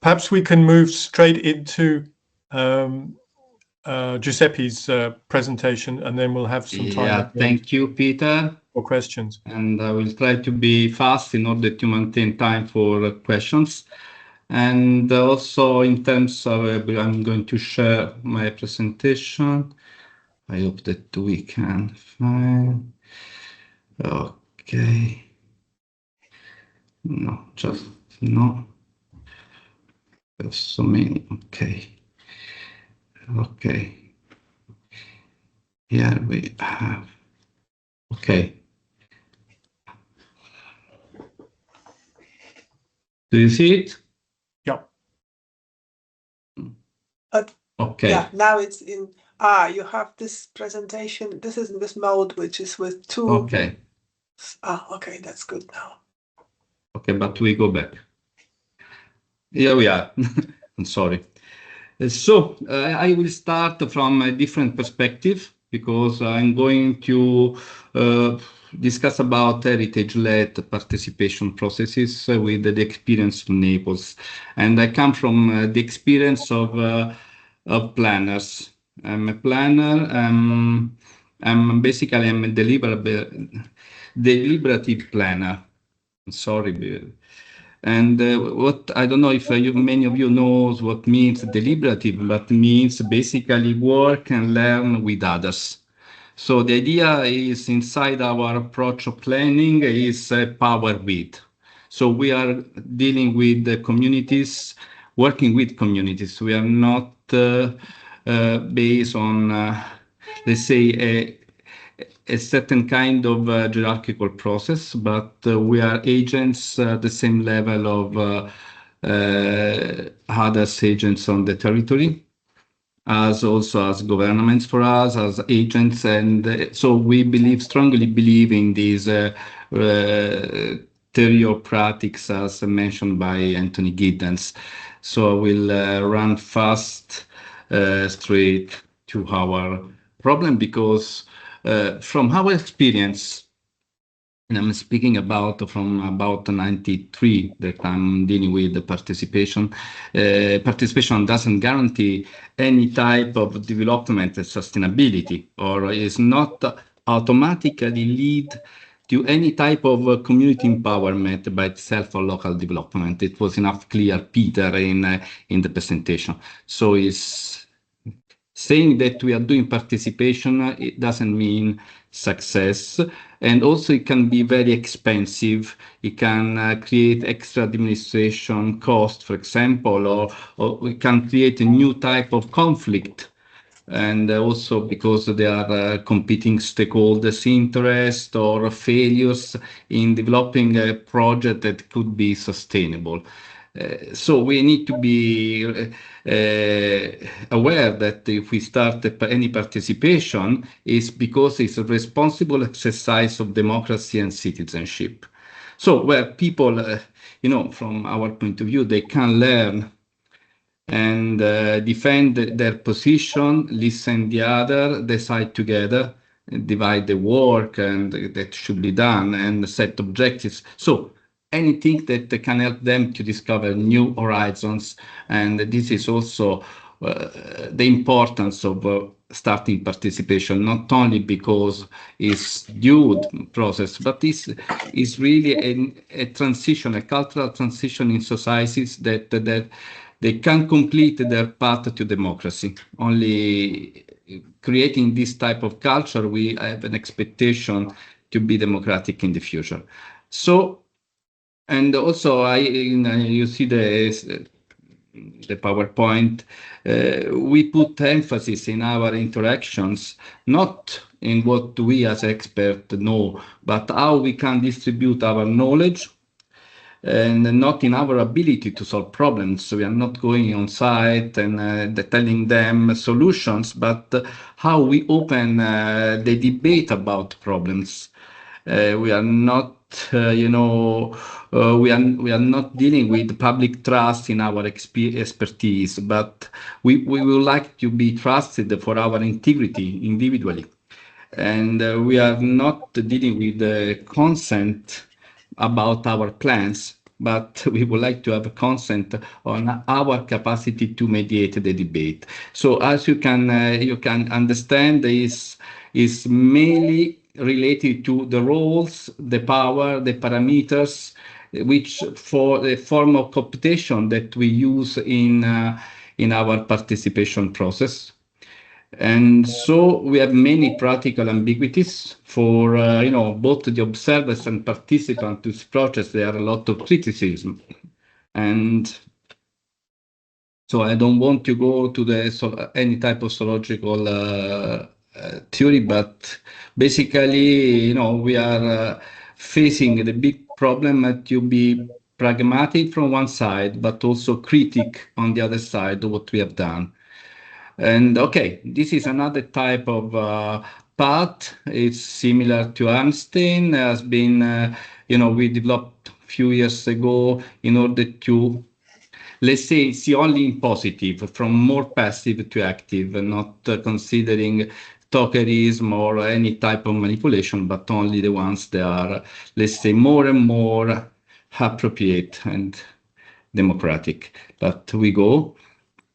perhaps we can move straight into Giuseppe's presentation, and then we'll have some time. Yeah, thank you, Peter. For questions. And I will try to be fast in order to maintain time for questions. And also in terms of, I'm going to share my presentation. I hope that we can find. Okay. No, just no. There's so many. Okay. Okay. Here we have. Okay. Do you see it? Yeah. Okay. Yeah, now it's in. You have this presentation. This is in this mode, which is with 2. Okay. Okay, that's good now. Okay, but we go back. Here we are. I'm sorry. So I will start from a different perspective, because I'm going to discuss about heritage-led participation processes with the experience of Naples. And I come from the experience of planners. I'm a planner. I'm a deliberative planner. Sorry. And what I don't know if many of you knows what means deliberative, but means basically work and learn with others. So the idea is inside our approach of planning is power with. So we are dealing with the communities working with communities. We are not based on, let's say, a certain kind of hierarchical process, but we are agents at the same level of other agents on the territory, as also as governments for us, as agents. And so we strongly believe in these theoreocratics, as mentioned by Anthony Giddens. So I will run fast straight to our problem, because from our experience, and I'm speaking from about 93 that I'm dealing with the participation. Participation doesn't guarantee any type of development and sustainability, or is not automatically lead to any type of community empowerment by itself or local development. It was enough clear, Peter, in the presentation. So it's saying that we are doing participation, it doesn't mean success. And also it can be very expensive. It can create extra administration cost, for example, or we can create a new type of conflict. And also because there are competing stakeholders' interest or failures in developing a project that could be sustainable. So we need to be aware that if we start any participation, it's because it's a responsible exercise of democracy and citizenship. So where people, from our point of view, they can learn and defend their position, listen the other, decide together, divide the work and that should be done, and set objectives. So anything that can help them to discover new horizons. And this is also the importance of starting participation, not only because it's due process, but this is really a transition, a cultural transition in societies that they can complete their path to democracy. Only creating this type of culture, we have an expectation to be democratic in the future. So, and also, you see the PowerPoint, we put emphasis in our interactions, not in what we as experts know, but how we can distribute our knowledge, and not in our ability to solve problems. So we are not going on site and telling them solutions, but how we open the debate about problems. We are not, we are not dealing with public trust in our expertise, but we would like to be trusted for our integrity individually. And we are not dealing with consent about our plans, but we would like to have consent on our capacity to mediate the debate. So as you can understand, this is mainly related to the roles, the power, the parameters, which for the form of computation that we use in our participation process. And so we have many practical ambiguities for both the observers and participants to this process. There are a lot of criticism, and so I don't want to go to any type of sociological theory, but basically, we are facing the big problem to be pragmatic from one side, but also critic on the other side of what we have done. And okay, this is another type of path. It's similar to Arnstein, has been, we developed a few years ago in order to, let's say, see only in positive, from more passive to active, not considering talkerism or any type of manipulation, but only the ones that are, let's say, more and more appropriate and democratic. But we go.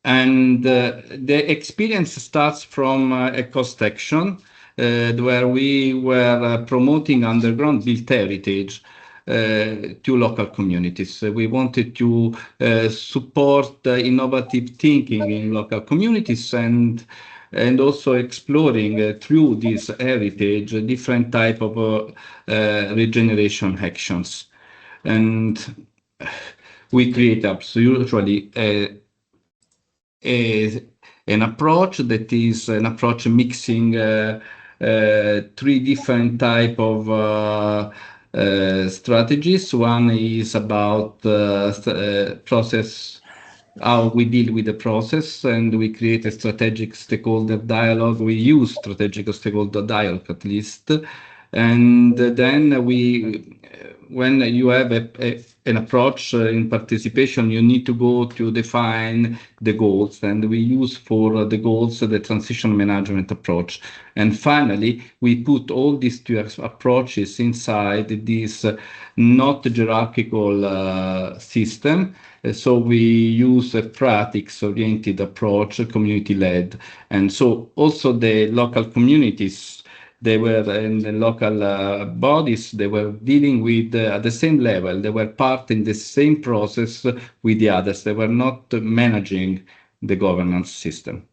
And the experience starts from a cost action where we were promoting underground built heritage to local communities. We wanted to support innovative thinking in local communities and also exploring through this heritage different type of regeneration actions. And we create usually an approach that is an approach mixing three different type of strategies. One is about process, how we deal with the process, and we create a strategic stakeholder dialogue. We use strategic stakeholder dialogue at least. And then when you have an approach in participation, you need to go to define the goals, and we use for the goals the transition management approach. And finally, we put all these two approaches inside this not hierarchical system. So we use a practice-oriented approach, community-led. And so also the local communities, they were in the local bodies, they were dealing with at the same level, they were part in the same process with the others. They were not managing the governance system.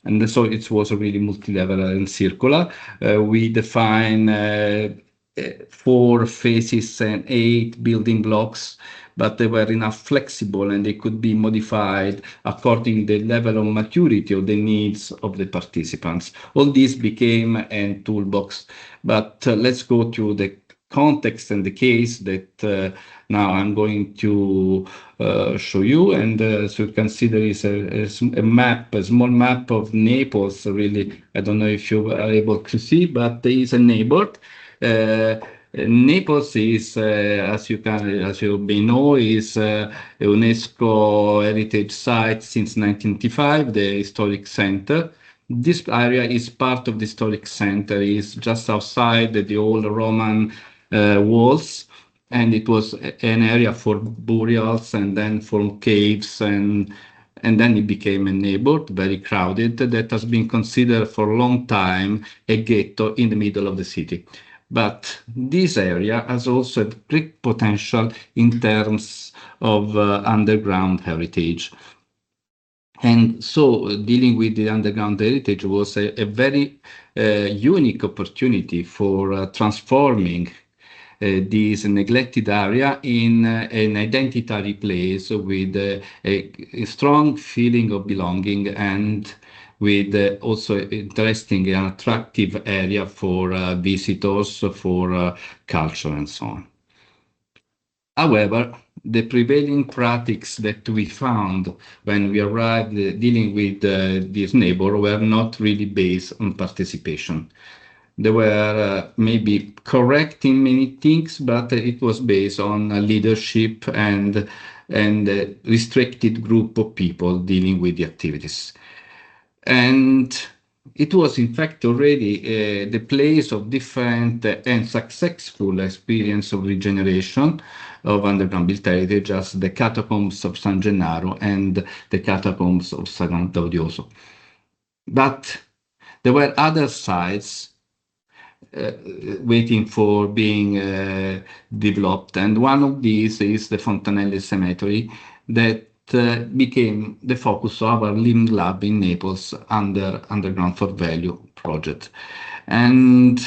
And so it was really multi-level and circular. We define 4 phases and 8 building blocks, but they were enough flexible and they could be modified according to the level of maturity of the needs of the participants. All this became a toolbox, but let's go to the context and the case that now I'm going to show you. And so you consider is a map, a small map of Naples. Really, I don't know if you are able to see, but there is a neighborhood. Naples is, as you may know, is a UNESCO heritage site since 1995, the historic center. This area is part of the historic center, is just outside the old Roman walls, and it was an area for burials and then for caves, and then it became a neighborhood, very crowded, that has been considered for a long time a ghetto in the middle of the city. But this area has also a great potential in terms of underground heritage. And so dealing with the underground heritage was a very unique opportunity for transforming this neglected area in an identitary place with a strong feeling of belonging, and with also interesting and attractive area for visitors, for culture and so on. However, the prevailing practices that we found when we arrived dealing with this neighbor were not really based on participation. They were maybe correct in many things, but it was based on leadership and a restricted group of people dealing with the activities. And it was in fact already the place of different and successful experience of regeneration of underground built heritage, as the catacombs of San Gennaro and the catacombs of San Gaudioso. But there were other sites waiting for being developed, and one of these is the Fontanelle Cemetery that became the focus of our Living Lab in Naples under Underground for Value project. And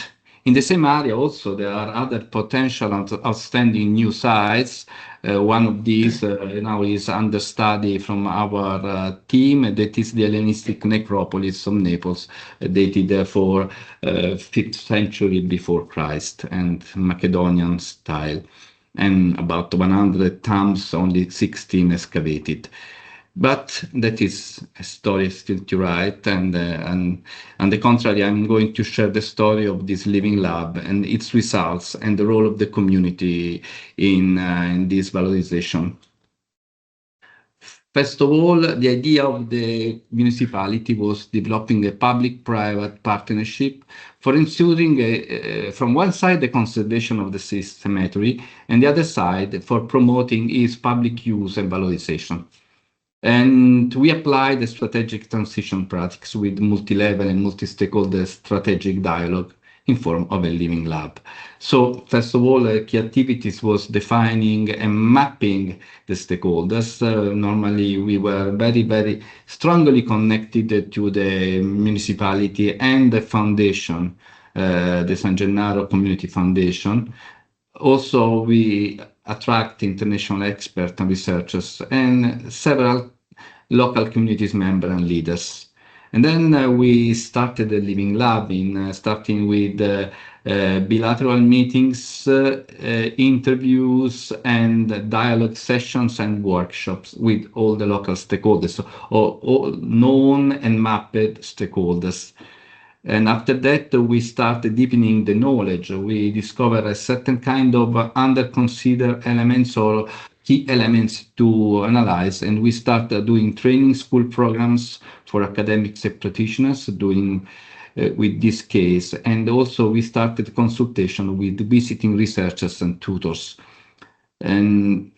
in the same area also there are other potential outstanding new sites. One of these now is under study from our team, that is the Hellenistic necropolis of Naples, dated for 5th century before Christ and Macedonian style, and about 100 tombs, only 16 excavated. But that is a story still to write, and on the contrary, I'm going to share the story of this Living Lab and its results and the role of the community in this valorization. First of all, the idea of the municipality was developing a public-private partnership for ensuring, from one side, the conservation of the cemetery, and the other side, for promoting its public use and valorization. And we applied the strategic transition practice with multi-level and multi-stakeholder strategic dialogue in form of a Living Lab. So first of all, key activities was defining and mapping the stakeholders. Normally we were very, very strongly connected to the municipality and the foundation, the San Gennaro Community Foundation. Also, we attract international experts and researchers and several local communities members and leaders. And then we started the Living Lab, starting with bilateral meetings, interviews, and dialogue sessions and workshops with all the local stakeholders, all known and mapped stakeholders. And after that, we started deepening the knowledge. We discovered a certain kind of under-considered elements or key elements to analyze, and we started doing training school programs for academics and practitioners doing with this case. And also we started consultation with visiting researchers and tutors. And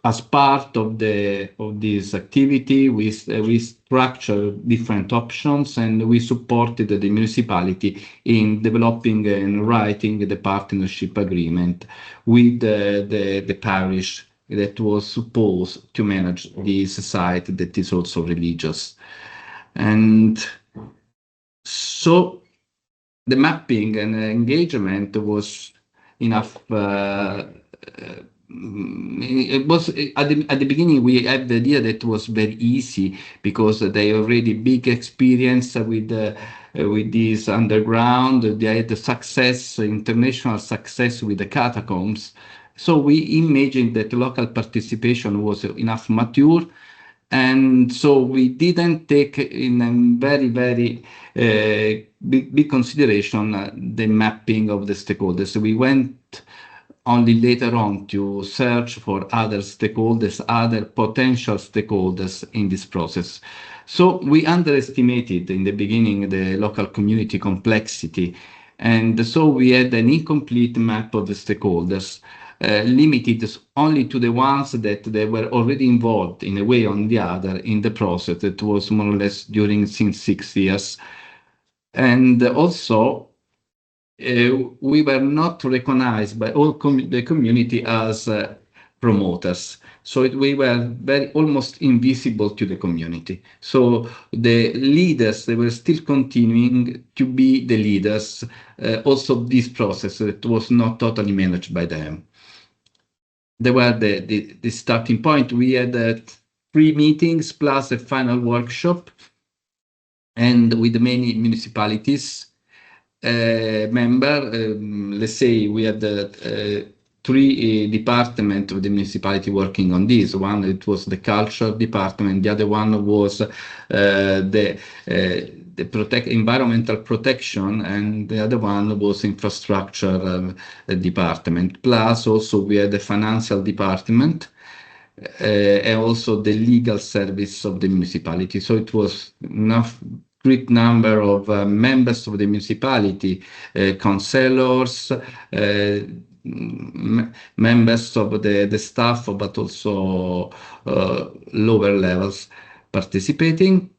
as part of this activity, we structured different options, and we supported the municipality in developing and writing the partnership agreement with the parish that was supposed to manage this site that is also religious. And so the mapping and engagement was enough. It was at the beginning we had the idea that it was very easy because they already big experience with this underground. They had the success, international success with the catacombs. So we imagined that local participation was enough mature, and so we didn't take in a very big consideration the mapping of the stakeholders. We went only later on to search for other stakeholders, other potential stakeholders in this process. So we underestimated in the beginning the local community complexity, and so we had an incomplete map of the stakeholders, limited only to the ones that they were already involved in a way or the other in the process that was more or less during since 6 years. And also we were not recognized by all the community as promoters. So we were almost invisible to the community. So the leaders, they were still continuing to be the leaders. Also this process that was not totally managed by them. They were the starting point. We had 3 meetings plus a final workshop, and with many municipalities member. Let's say we had 3 departments of the municipality working on this. One, it was the culture department. The other one was the environmental protection, and the other one was infrastructure department. Plus, also we had the financial department. And also the legal service of the municipality. So it was enough great number of members of the municipality, councillors, members of the staff, but also lower levels participating.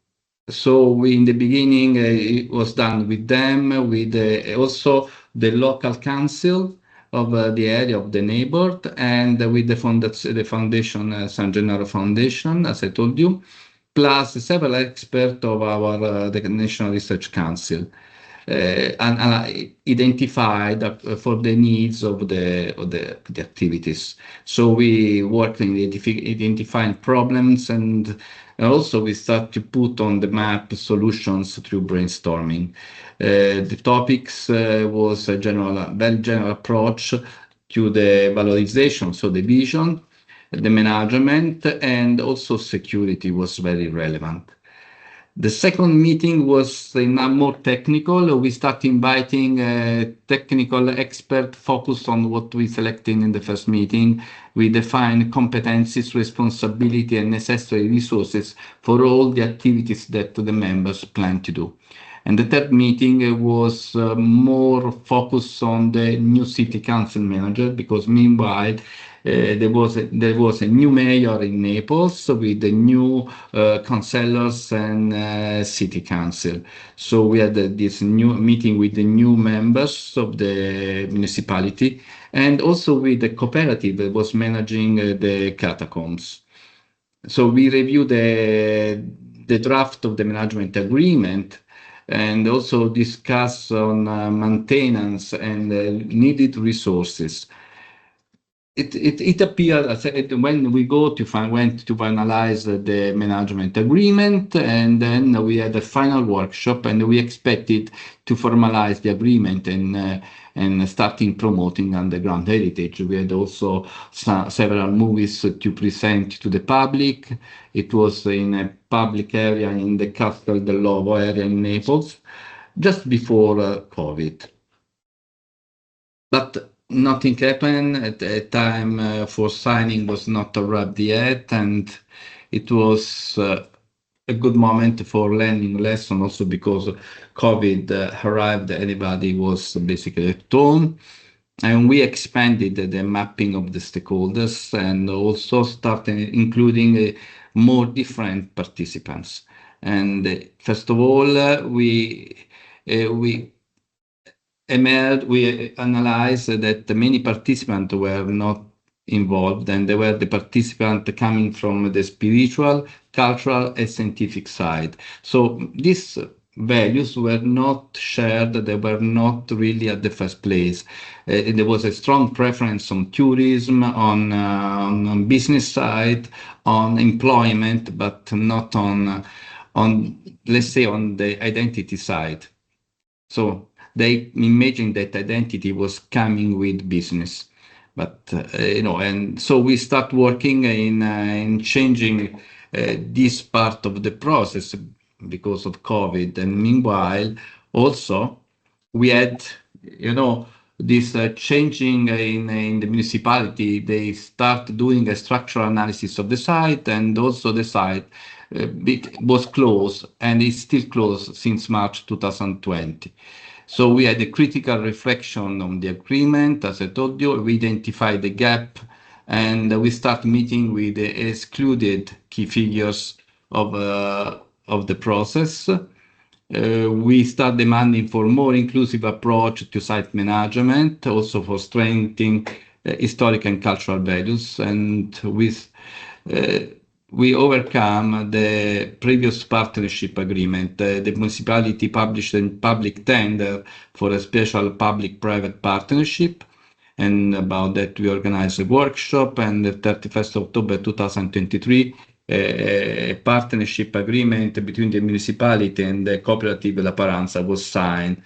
So we, in the beginning, it was done with them, with also the local council of the area of the neighborhood, and with the foundation, San Gennaro Foundation, as I told you, plus several experts of our the National Research Council, and identified for the needs of the activities. So we worked in identifying problems, and also we start to put on the map solutions through brainstorming. The topics was a very general approach to the valorization, so the vision, the management, and also security was very relevant. The second meeting was more technical. We start inviting technical expert focused on what we selected in the first meeting. We define competencies, responsibility, and necessary resources for all the activities that the members plan to do. And the third meeting was more focused on the new city council manager, because meanwhile there was a new mayor in Naples with the new councillors and city council. So we had this new meeting with the new members of the municipality, and also with the cooperative that was managing the catacombs. So we reviewed the draft of the management agreement, and also discuss on maintenance and needed resources. it appeared when we went to finalize the management agreement, and then we had a final workshop, and we expected to formalize the agreement and starting promoting underground heritage. We had also several movies to present to the public. It was in a public area in the Castel dell'Ovo area in Naples, just before COVID. But nothing happened at the time. For signing was not arrived yet, and it was a good moment for learning lesson, also because COVID arrived, everybody was basically at home, and we expanded the mapping of the stakeholders and also started including more different participants. And first of all, we analyzed that many participants were not involved, and they were the participants coming from the spiritual, cultural, and scientific side. So these values were not shared, they were not really at the first place. There was a strong preference on tourism, on business side, on employment, but not on let's say on the identity side. So they imagined that identity was coming with business, but and so we start working in changing this part of the process because of COVID. And meanwhile, also we had this changing in the municipality. They start doing a structural analysis of the site, and also the site was closed, and it's still closed since March 2020. So we had a critical reflection on the agreement. As I told you, we identified the gap, and we start meeting with the excluded key figures of the process. We start demanding for more inclusive approach to site management, also for strengthening historic and cultural values, and we overcome the previous partnership agreement. The municipality published a public tender for a special public-private partnership, and about that we organized a workshop, and the 31st October 2023, a partnership agreement between the municipality and the cooperative La Paranza was signed.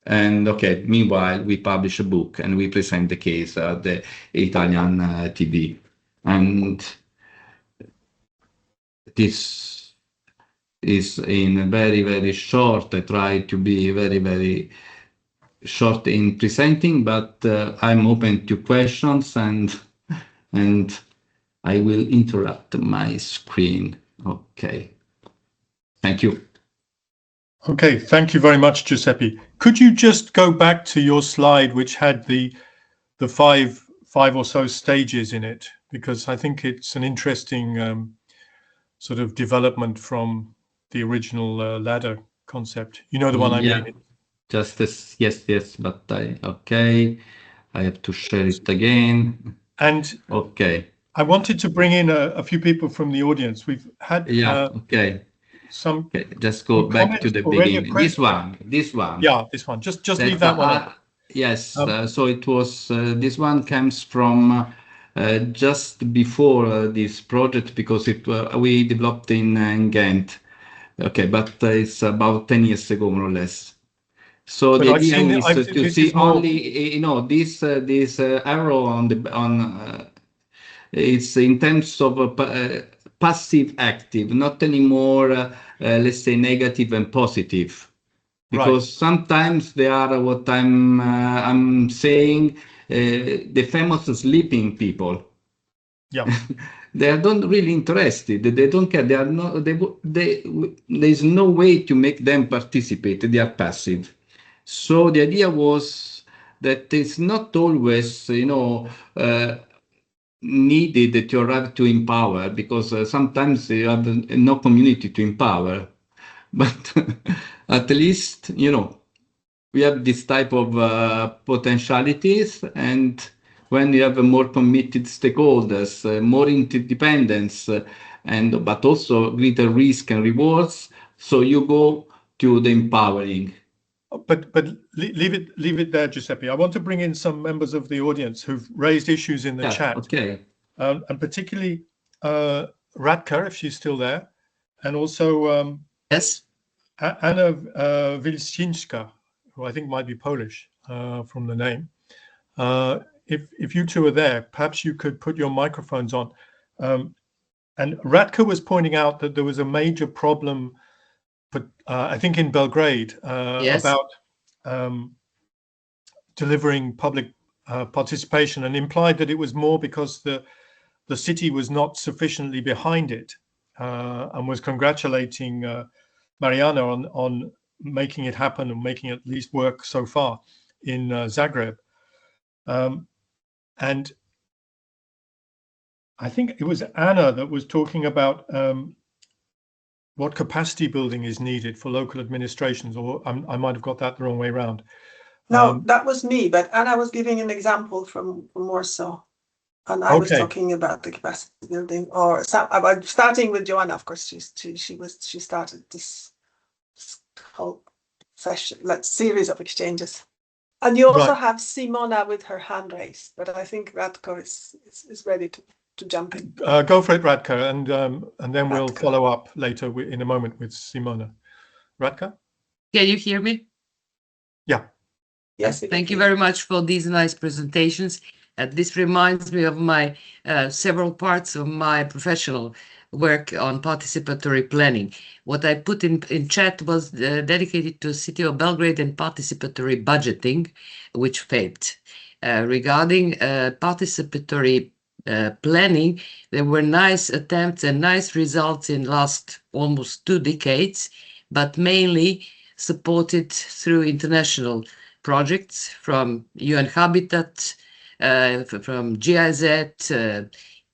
And meanwhile, we publish a book and we present the case at the Italian TV. And this is in very, very short. I try to be very, very short in presenting, but I'm open to questions, and I will interrupt my screen. Okay. Thank you. Okay, thank you very much, Giuseppe. Could you just go back to your slide, which had the five or so stages in it? Because I think it's an interesting sort of development from the original ladder concept. You know the one I mean? Just this, yes, but I have to share it again. And I wanted to bring in a few people from the audience. We've had some. Just go back to the beginning. This one. Yeah, this one. Just leave that one up. Yes. So it was this one comes from just before this project, because we developed in Ghent. Okay, but it's about 10 years ago, more or less. So the idea is to see only, this arrow on it's in terms of passive active, not anymore, let's say, negative and positive, because sometimes they are what I'm saying, the famous sleeping people. Yeah. They are not really interested. They don't care. They are not. There's no way to make them participate. They are passive. So the idea was that it's not always, needed to arrive to empower, because sometimes you have no community to empower. But at least, we have this type of potentialities, and when you have a more committed stakeholders, more interdependence, but also greater risk and rewards, so you go to the empowering. but leave it there, Giuseppe. I want to bring in some members of the audience who've raised issues in the chat. Okay. And particularly Radka, if she's still there, and also Yes. Anna Wilczynska, who I think might be Polish from the name. If you two are there, perhaps you could put your microphones on. And Radka was pointing out that there was a major problem, but I think in Belgrade, Yes. about delivering public participation, and implied that it was more because the city was not sufficiently behind it, and was congratulating Marijana on making it happen and making it at least work so far in Zagreb. And I think it was Anna that was talking about what capacity building is needed for local administrations, or I might have got that the wrong way around. No, that was me, but Anna was giving an example from Warsaw, and I was talking about the capacity building, or starting with Joanna. Of course, she started this whole session, series of exchanges. And you also have Simona with her hand raised, but I think Radko is ready to jump in. Go for it, Radka, and then we'll follow up later in a moment with Simona. Radka? Can you hear me? Yeah. Yes. Thank you very much for these nice presentations. This reminds me of my several parts of my professional work on participatory planning. What I put in chat was dedicated to City of Belgrade and participatory budgeting, which failed. Regarding participatory planning, there were nice attempts and nice results in last almost 2 decades, but mainly supported through international projects from UN Habitat, from GIZ,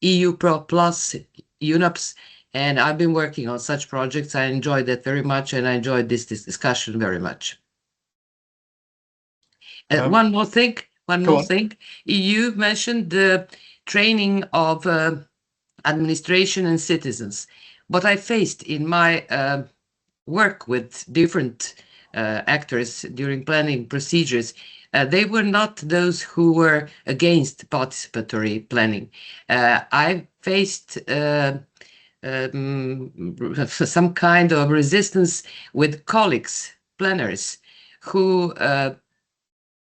EU Pro Plus, UNAPS, and I've been working on such projects. I enjoyed that very much, and I enjoyed this discussion very much. One more thing. You mentioned the training of administration and citizens. What I faced in my work with different actors during planning procedures, they were not those who were against participatory planning. I faced some kind of resistance with colleagues, planners, who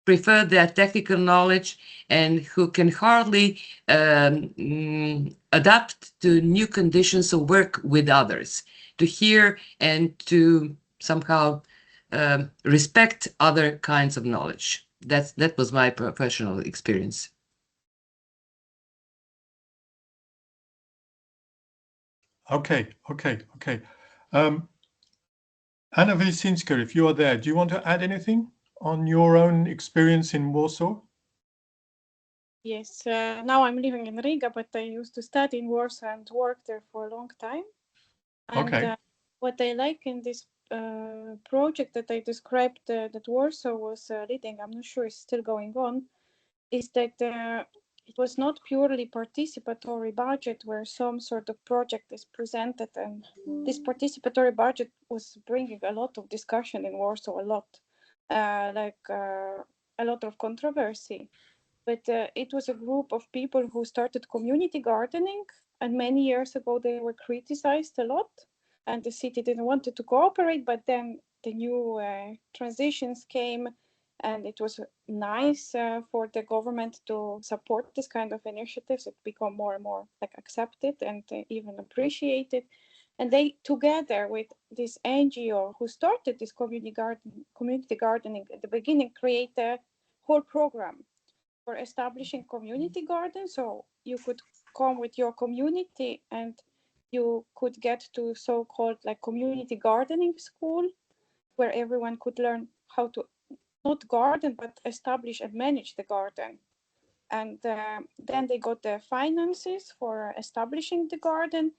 prefer their technical knowledge and who can hardly adapt to new conditions or work with others, to hear and to somehow respect other kinds of knowledge. That was my professional experience. Okay. Anna Wilczynska, if you are there, do you want to add anything on your own experience in Warsaw? Yes, now I'm living in Riga, but I used to study in Warsaw and work there for a long time. And what I like in this project that I described that Warsaw was leading, I'm not sure it's still going on, is that it was not purely participatory budget where some sort of project is presented, and this participatory budget was bringing a lot of discussion in Warsaw, a lot of controversy. But it was a group of people who started community gardening, and many years ago they were criticized a lot, and the city didn't want to cooperate, but then the new transitions came, and it was nice for the government to support this kind of initiatives. It became more and more accepted and even appreciated. And they, together with this NGO who started this community gardening at the beginning, create a whole program for establishing community gardens. So you could come with your community and you could get to so-called community gardening school, where everyone could learn how to not garden, but establish and manage the garden. And then they got the finances for establishing the garden.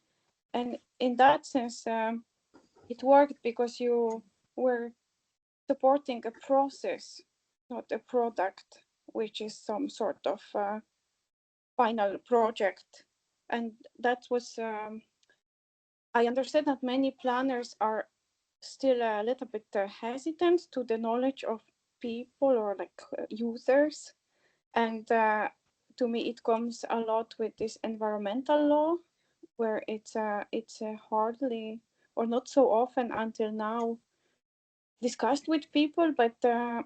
And in that sense, it worked because you were supporting a process, not a product, which is some sort of final project. And that was, I understand that many planners are still a little bit hesitant to the knowledge of people or like users. And to me, it comes a lot with this environmental law, where it's hardly or not so often until now discussed with people, but to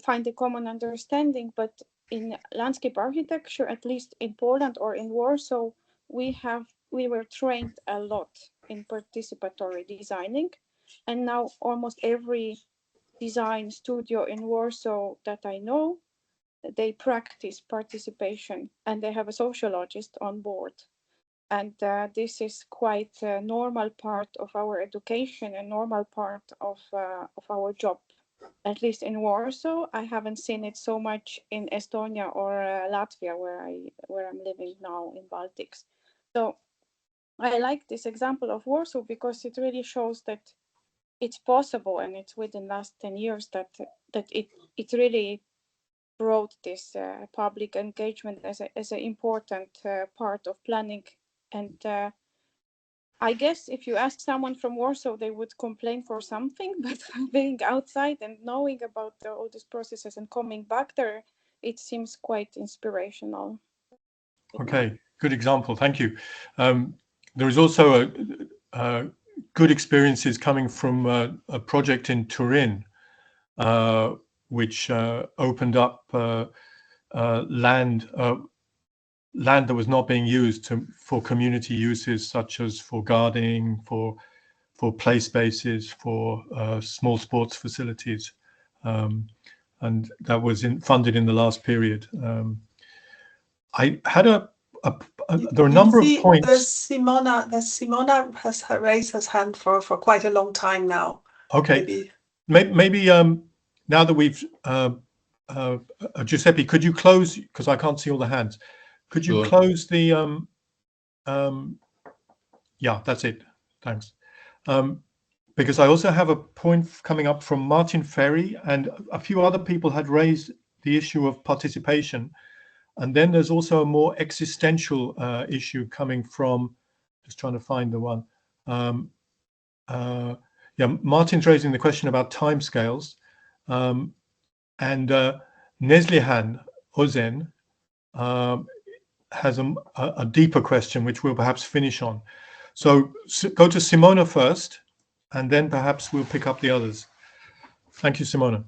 find a common understanding. But in landscape architecture, at least in Poland or in Warsaw, we were trained a lot in participatory designing, and now almost every design studio in Warsaw that I know, they practice participation and they have a sociologist on board. And this is quite a normal part of our education, a normal part of our job. At least in Warsaw, I haven't seen it so much in Estonia or Latvia, where I'm living now in Baltics. So I like this example of Warsaw because it really shows that it's possible, and it's within the last 10 years that it really brought this public engagement as an important part of planning. And I guess if you ask someone from Warsaw, they would complain for something, but being outside and knowing about all these processes and coming back there, it seems quite inspirational. Okay, good example. Thank you. There is also a good experiences coming from a project in Turin, which opened up land that was not being used for community uses, such as for gardening, for play spaces, for small sports facilities, and that was funded in the last period. I had there are a number of points. There's Simona has raised her hand for quite a long time now. Okay, maybe now that we've Giuseppe, could you close, because I can't see all the hands. Could you close the yeah, that's it. Thanks. Because I also have a point coming up from Martin Ferry, and a few other people had raised the issue of participation. And then there's also a more existential issue coming from, just trying to find the one. Yeah, Martin's raising the question about timescales, and Neslihan Ozen has a deeper question, which we'll perhaps finish on. So go to Simona first, and then perhaps we'll pick up the others. Thank you, Simona.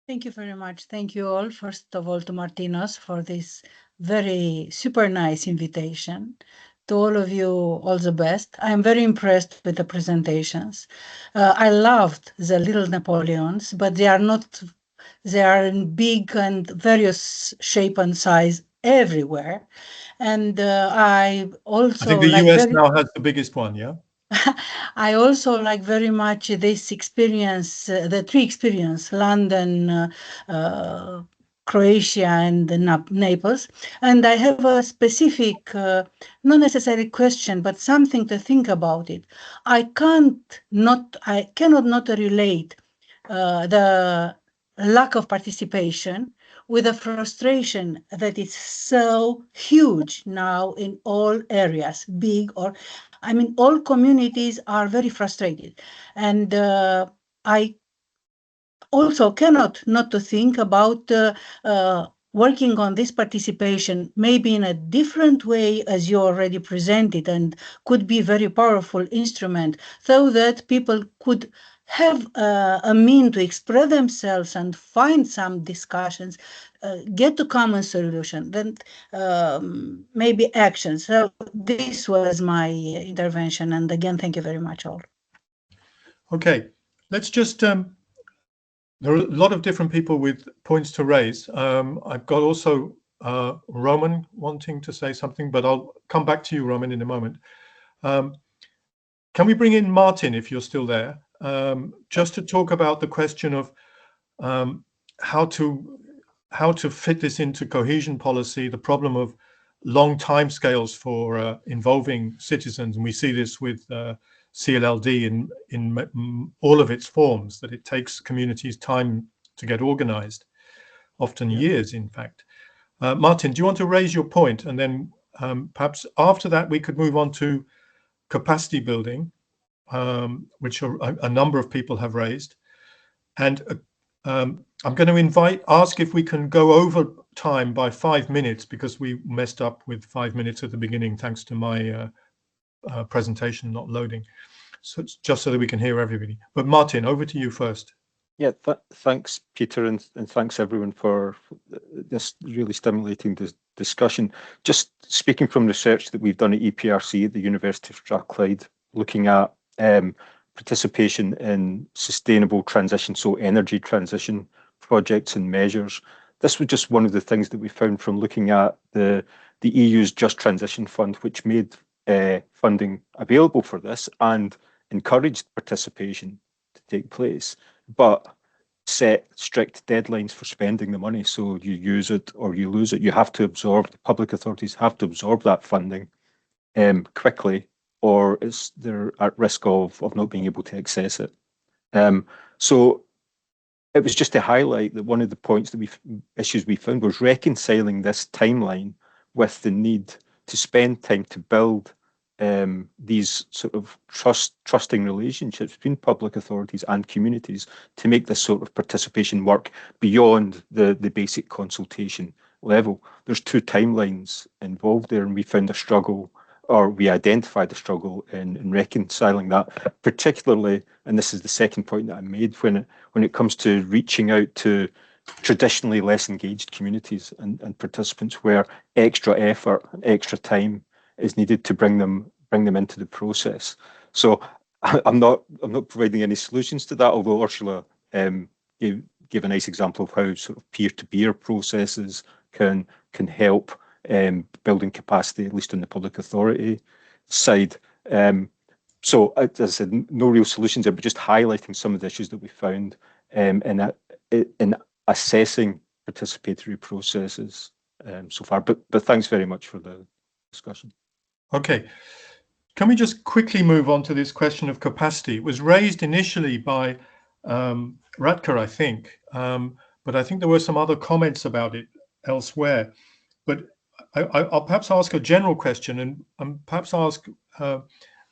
Thank you very much. Thank you all, first of all, to Martinos for this very super nice invitation. To all of you, all the best. I'm very impressed with the presentations. I loved the little Napoleons, but they are not, they are in big and various shape and size everywhere. And I also, I think the US now has the biggest one, yeah? I also like very much this experience, the tree experience, London, Croatia, and Naples. And I have a specific, not necessarily question, but something to think about it. I cannot not relate the lack of participation with the frustration that is so huge now in all areas, big or, I mean, all communities are very frustrated. And I also cannot not to think about working on this participation, maybe in a different way as you already presented, and could be a very powerful instrument so that people could have a mean to express themselves and find some discussions, get to common solution, then maybe action. So this was my intervention. And again, thank you very much all. Okay, let's just, there are a lot of different people with points to raise. I've got also Roman wanting to say something, but I'll come back to you, Roman, in a moment. Can we bring in Martin, if you're still there, just to talk about the question of how to fit this into cohesion policy, the problem of long timescales for involving citizens, and we see this with CLLD in all of its forms, that it takes communities time to get organized, often years, in fact. Martin, do you want to raise your point? And then perhaps after that, we could move on to capacity building. which a number of people have raised. And I'm going to ask if we can go over time by 5 minutes, because we messed up with 5 minutes at the beginning, thanks to my presentation not loading. So it's just so that we can hear everybody. But Martin, over to you first. Yeah, thanks, Peter, and thanks everyone for this really stimulating discussion. Just speaking from research that we've done at EPRC at the University of Strathclyde, looking at participation in sustainable transition, so energy transition projects and measures. This was just one of the things that we found from looking at the EU's Just Transition Fund, which made funding available for this and encouraged participation to take place, but set strict deadlines for spending the money. So you use it or you lose it. You have to absorb, the public authorities have to absorb that funding quickly, or they're at risk of not being able to access it. So it was just to highlight that one of the issues we found was reconciling this timeline with the need to spend time to build these sort of trusting relationships between public authorities and communities to make this sort of participation work beyond the basic consultation level. There's two timelines involved there, and we found a struggle, or we identified a struggle in reconciling that, particularly, and this is the second point that I made, when it comes to reaching out to traditionally less engaged communities and participants, where extra effort and extra time is needed to bring them into the process. So I'm not providing any solutions to that, although Urszula gave a nice example of how sort of peer-to-peer processes can help building capacity, at least on the public authority side. So as I said, no real solutions there, but just highlighting some of the issues that we found in assessing participatory processes so far. But thanks very much for the discussion. Okay, can we just quickly move on to this question of capacity? It was raised initially by Radka, I think, but I think there were some other comments about it elsewhere. But I'll perhaps ask a general question and perhaps ask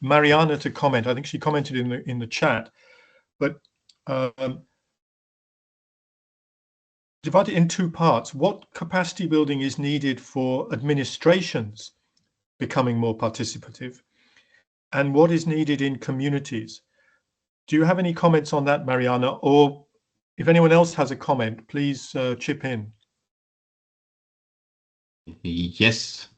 Marijana to comment. I think she commented in the chat, but divided in two parts. What capacity building is needed for administrations becoming more participative, and what is needed in communities? Do you have any comments on that, Marijana? Or if anyone else has a comment, please chip in. Yes,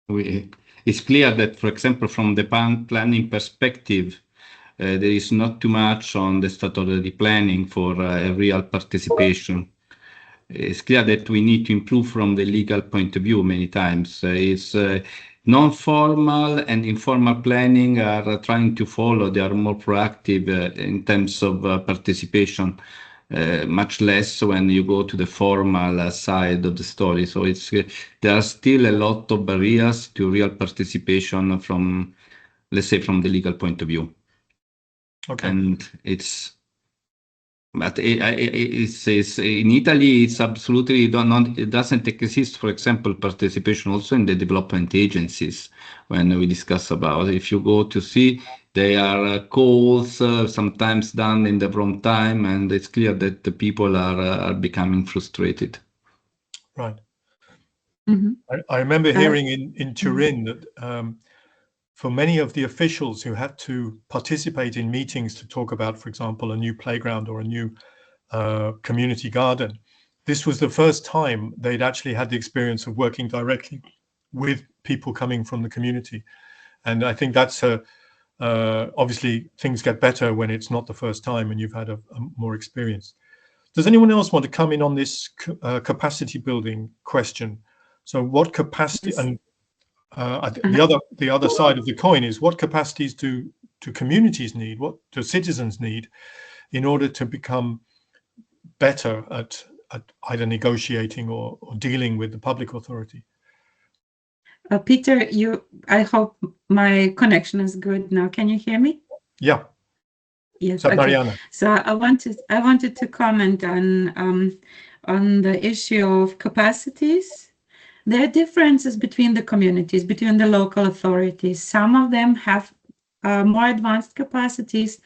it's clear that, for example, from the planning perspective, there is not too much on the statutory planning for real participation. It's clear that we need to improve from the legal point of view many times. It's non-formal and informal planning are trying to follow. They are more proactive in terms of participation, much less when you go to the formal side of the story. So there are still a lot of barriers to real participation from, let's say, from the legal point of view. Okay. And but in Italy, it's absolutely it doesn't exist. For example, participation also in the development agencies. When we discuss about, if you go to see, they are calls sometimes done in the wrong time, and it's clear that the people are becoming frustrated. Right. Mm-hmm. I remember hearing in Turin that for many of the officials who had to participate in meetings to talk about, for example, a new playground or a new community garden, this was the first time they'd actually had the experience of working directly with people coming from the community. And I think that's obviously things get better when it's not the first time and you've had a more experience. Does anyone else want to come in on this capacity building question? So what capacity, and the other side of the coin is, what capacities do communities need, what do citizens need in order to become better at either negotiating or dealing with the public authority? Peter, I hope my connection is good now. Can you hear me? Yeah. Yes. So, okay. Marijana. So I wanted to comment on the issue of capacities. There are differences between the communities, between the local authorities. Some of them have more advanced capacities.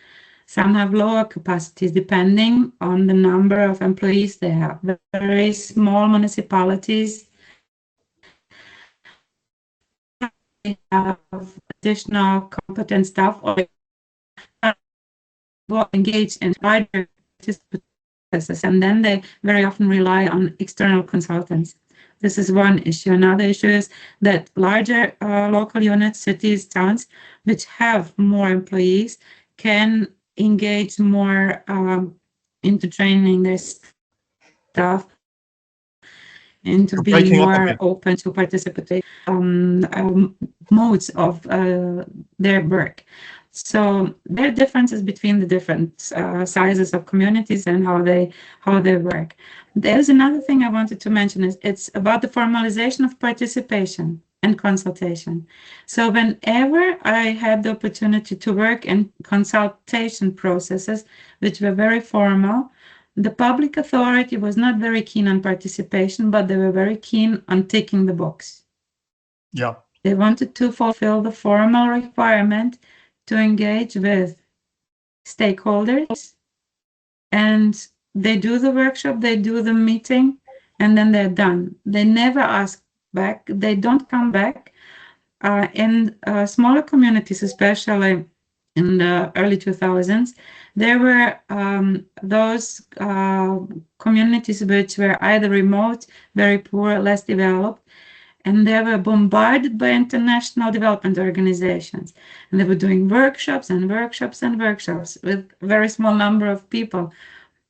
Some have lower capacities depending on the number of employees they have. Very small municipalities have additional competent staff or engaged in wider processes, and then they very often rely on external consultants. This is one issue. Another issue is that larger local units, cities, towns, which have more employees, can engage more into training their staff, into being more open to participate modes of their work. So there are differences between the different sizes of communities and how they work. There's another thing I wanted to mention is it's about the formalization of participation and consultation. So whenever I had the opportunity to work in consultation processes, which were very formal, the public authority was not very keen on participation, but they were very keen on ticking the box. Yeah. They wanted to fulfill the formal requirement to engage with stakeholders, and they do the workshop, they do the meeting, and then they're done. They never ask back. They don't come back. In smaller communities, especially in the early 2000s, there were those communities which were either remote, very poor, less developed, and they were bombarded by international development organizations. And they were doing workshops and workshops and workshops with a very small number of people.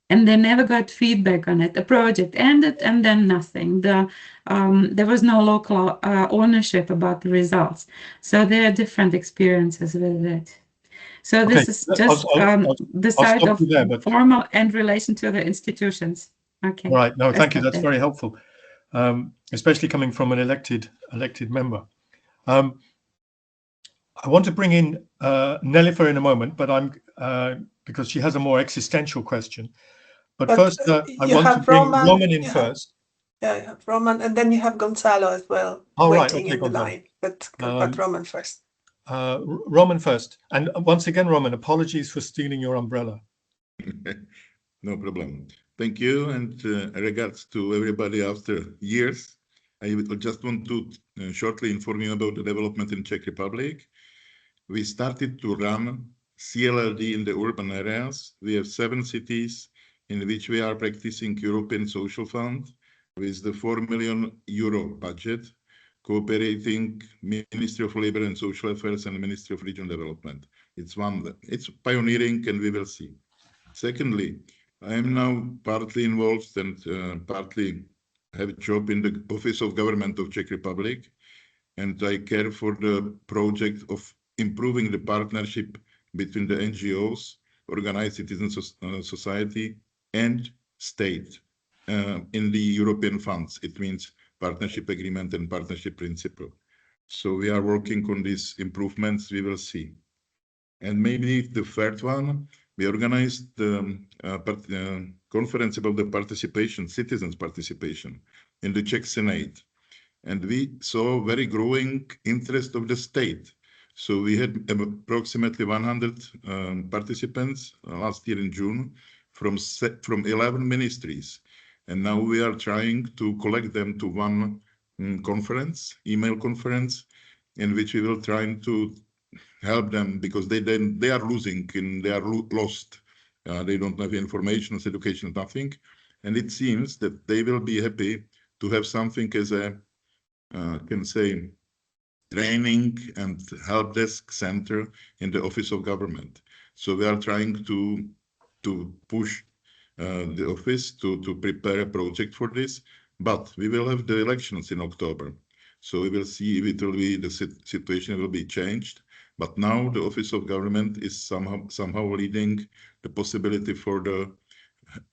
And they never got feedback on it. The project ended and then nothing. There was no local ownership about the results. So there are different experiences with it. So this is just the side of formal and relation to the institutions. Okay. Right. No, thank you. That's very helpful, especially coming from an elected member. I want to bring in Nelifer in a moment, but because she has a more existential question. But first, I want to bring Roman in first. Yeah, you have Roman, and then you have Gonzalo as well, waiting in the line. But Roman first. Roman first. And once again, Roman, apologies for stealing your umbrella. No problem. Thank you, and regards to everybody after years. I just want to shortly inform you about the development in Czech Republic. We started to run CLLD in the urban areas. We have 7 cities in which we are practicing European Social Fund with the €4 million budget, cooperating Ministry of Labour and Social Affairs and Ministry of Regional Development. It's pioneering, and we will see. Secondly, I am now partly involved and partly have a job in the Office of Government of Czech Republic, and I care for the project of improving the partnership between the NGOs, organized citizen society, and state in the European funds. It means partnership agreement and partnership principle. So we are working on these improvements. We will see. And maybe the third one, we organized the conference about the participation, citizens' participation in the Czech Senate. And we saw very growing interest of the state. So we had approximately 100 participants last year in June from 11 ministries. And now we are trying to collect them to one conference, email conference, in which we will try to help them, because they are losing, and they are lost. They don't have information, education, nothing. And it seems that they will be happy to have something as a, can say, training and help desk center in the Office of Government. So we are trying to push the office to prepare a project for this, but we will have the elections in October. So we will see if it will be, the situation will be changed. But now the Office of Government is somehow leading the possibility for the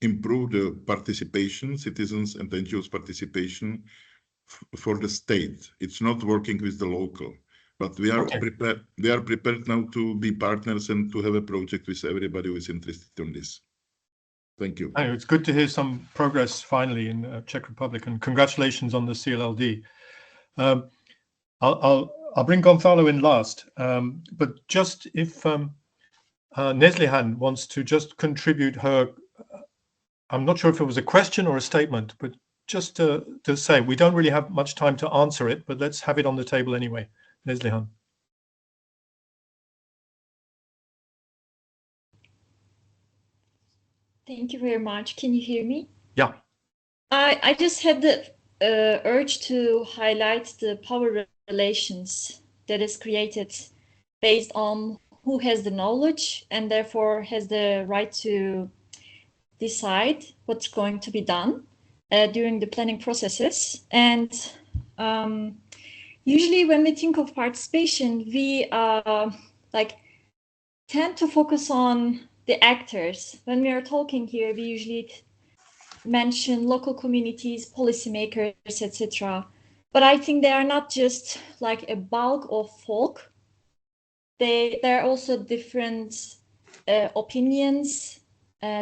improve the participation, citizens and NGOs participation for the state. It's not working with the local, but we are prepared. We are prepared now to be partners and to have a project with everybody who is interested in this. Thank you. It's good to hear some progress finally in Czech Republic, and congratulations on the CLLD. I'll bring Gonzalo in last, but just if Neslihan wants to just contribute her, I'm not sure if it was a question or a statement, but just to say, we don't really have much time to answer it, but let's have it on the table anyway. Neslihan. Thank you very much. Can you hear me? Yeah. I just had the urge to highlight the power relations that is created based on who has the knowledge and therefore has the right to decide what's going to be done during the planning processes. And usually when we think of participation, we tend to focus on the actors. When we are talking here, we usually mention local communities, policymakers, etc. But I think they are not just like a bulk of folk. There are also different opinions,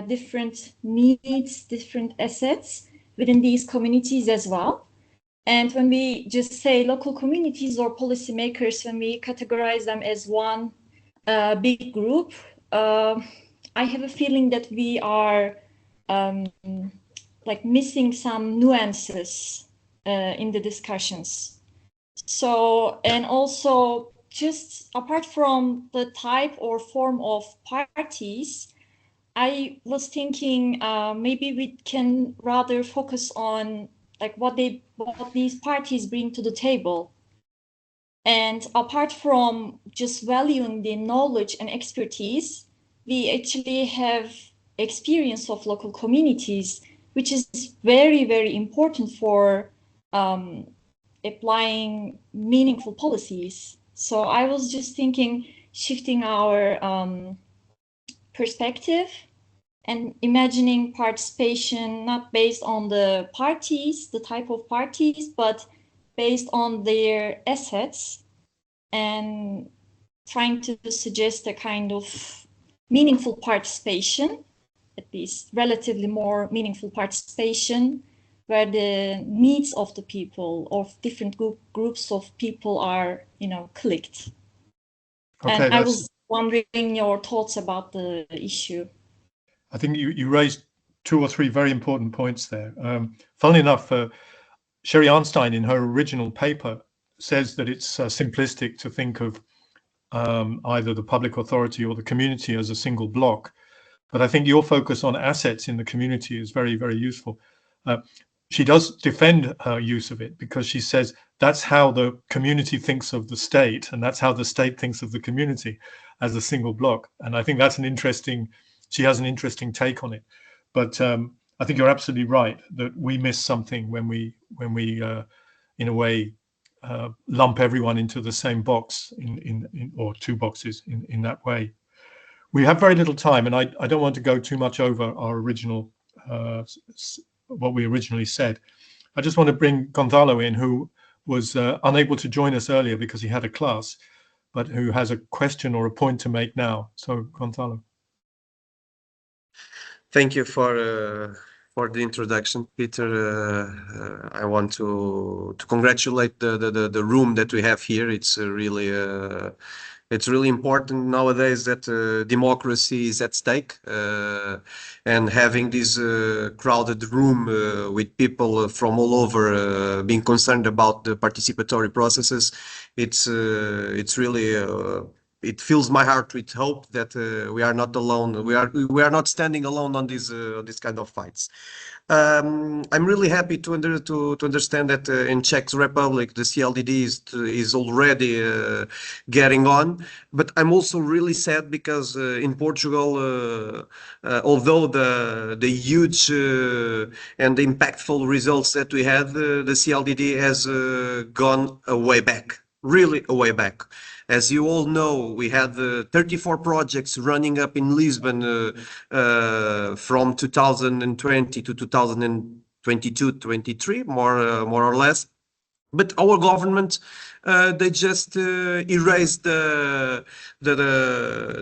different needs, different assets within these communities as well. And when we just say local communities or policymakers, when we categorize them as one big group, I have a feeling that we are missing some nuances in the discussions. So, and also just apart from the type or form of parties, I was thinking maybe we can rather focus on like what these parties bring to the table. And apart from just valuing the knowledge and expertise, we actually have experience of local communities, which is very, very important for applying meaningful policies. So I was just thinking, shifting our perspective and imagining participation not based on the parties, the type of parties, but based on their assets, and trying to suggest a kind of meaningful participation, at least relatively more meaningful participation, where the needs of the people, of different groups of people are, clicked. Okay, and I was wondering your thoughts about the issue. I think you raised 2 or 3 very important points there. Funnily enough, Sherry Arnstein in her original paper says that it's simplistic to think of either the public authority or the community as a single block. But I think your focus on assets in the community is very, very useful. She does defend her use of it because she says that's how the community thinks of the state, and that's how the state thinks of the community as a single block. And I think that's she has an interesting take on it. But I think you're absolutely right that we miss something when we in a way lump everyone into the same box or 2 boxes in that way. We have very little time, and I don't want to go too much over our original what we originally said. I just want to bring Gonzalo in, who was unable to join us earlier because he had a class, but who has a question or a point to make now. So, Gonzalo. Thank you for the introduction, Peter. I want to congratulate the room that we have here. It's really important nowadays that democracy is at stake, and having this crowded room with people from all over being concerned about the participatory processes, it's really it fills my heart with hope that we are not alone. We are not standing alone on this kind of fights. I'm really happy to understand that in Czech Republic the CLDD is already getting on, but I'm also really sad because in Portugal, although the huge and impactful results that we had, the CLDD has gone a way back, really a way back. As you all know, we had 34 projects running up in Lisbon from 2020 to 2022-23, more or less. But our government, they just erased the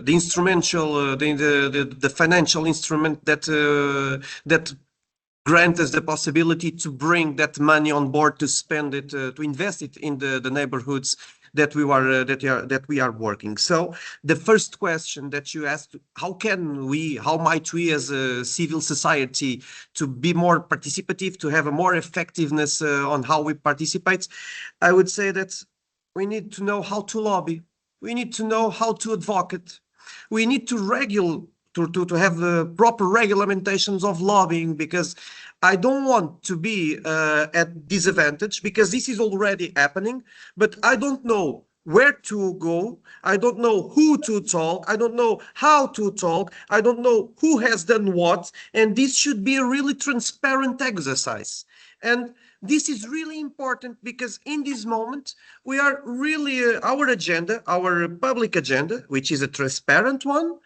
instrumental, the financial instrument that grant us the possibility to bring that money on board, to spend it, to invest it in the neighborhoods that we are working. So the first question that you asked, how might we as a civil society to be more participative, to have a more effectiveness on how we participate? I would say that we need to know how to lobby. We need to know how to advocate. We need to have the proper regulamentations of lobbying, because I don't want to be at disadvantage, because this is already happening, but I don't know where to go. I don't know who to talk. I don't know how to talk. I don't know who has done what. And this should be a really transparent exercise. And this is really important, because in this moment, we are really, our agenda, our public agenda, which is a transparent one,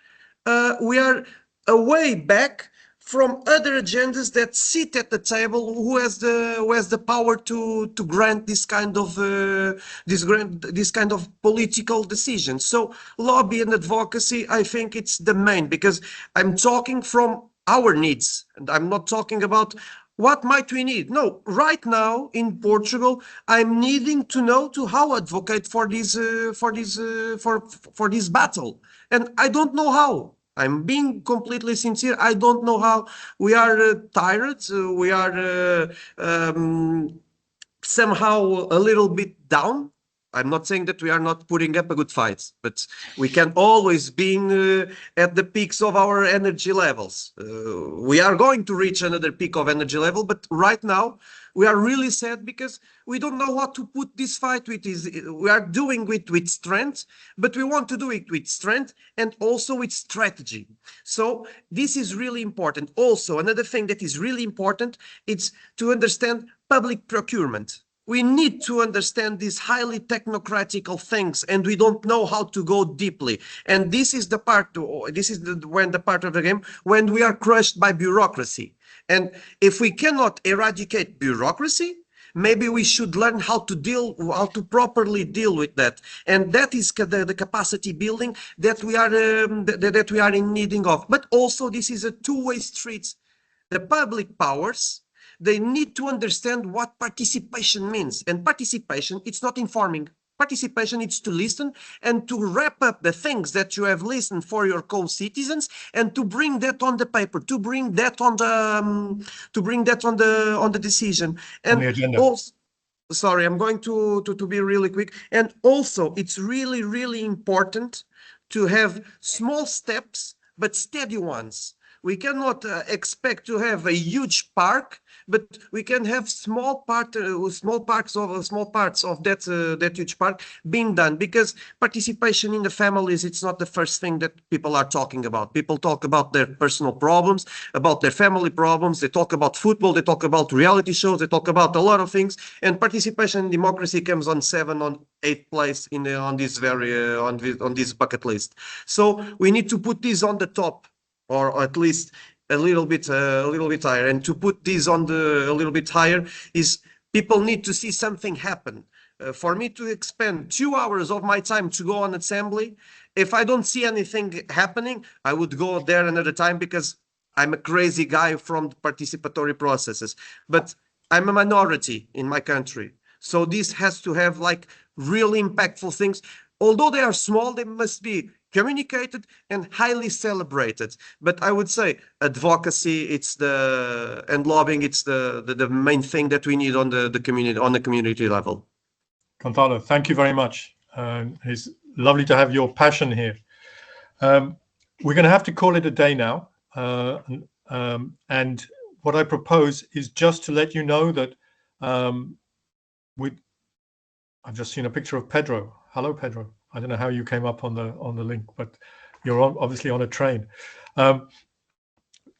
we are a way back from other agendas that sit at the table, who has the power to grant this kind of political decisions. So lobby and advocacy, I think it's the main, because I'm talking from our needs, and I'm not talking about what might we need. No, right now in Portugal, I'm needing to know how advocate for this battle, and I don't know how. I'm being completely sincere. I don't know how. We are tired. We are somehow a little bit down. I'm not saying that we are not putting up a good fight, but we can always be at the peaks of our energy levels. We are going to reach another peak of energy level, but right now we are really sad, because we don't know what to put this fight with. We are doing it with strength, but we want to do it with strength and also with strategy. So this is really important. Also, another thing that is really important, it's to understand public procurement. We need to understand these highly technocratical things, and we don't know how to go deeply. And this is the part, the part of the game when we are crushed by bureaucracy. And if we cannot eradicate bureaucracy, maybe we should learn how to properly deal with that. And that is the capacity building that we are in needing of. But also, this is a two-way street. The public powers, they need to understand what participation means. And participation, it's not informing. Participation is to listen and to wrap up the things that you have listened for your co-citizens, and to bring that on the paper, to bring that on the decision. And on the agenda. Also, sorry, I'm going to be really quick. And also, it's really, really important to have small steps, but steady ones. We cannot expect to have a huge park, but we can have small parts of that huge park being done, because participation in the families, it's not the first thing that people are talking about. People talk about their personal problems, about their family problems. They talk about football. They talk about reality shows. They talk about a lot of things. And participation in democracy comes on 7th or 8th place on this bucket list. So we need to put this on the top, or at least a little bit higher. And to put this on a little bit higher is, people need to see something happen. For me to expend 2 hours of my time to go on assembly, if I don't see anything happening, I would go there another time, because I'm a crazy guy from participatory processes. But I'm a minority in my country, so this has to have like really impactful things. Although they are small, they must be communicated and highly celebrated. But I would say advocacy, and lobbying, it's the main thing that we need on the community level. Gonzalo, thank you very much. It's lovely to have your passion here. We're going to have to call it a day now. And what I propose is just to let you know that I've just seen a picture of Pedro. Hello, Pedro. I don't know how you came up on the link, but you're obviously on a train.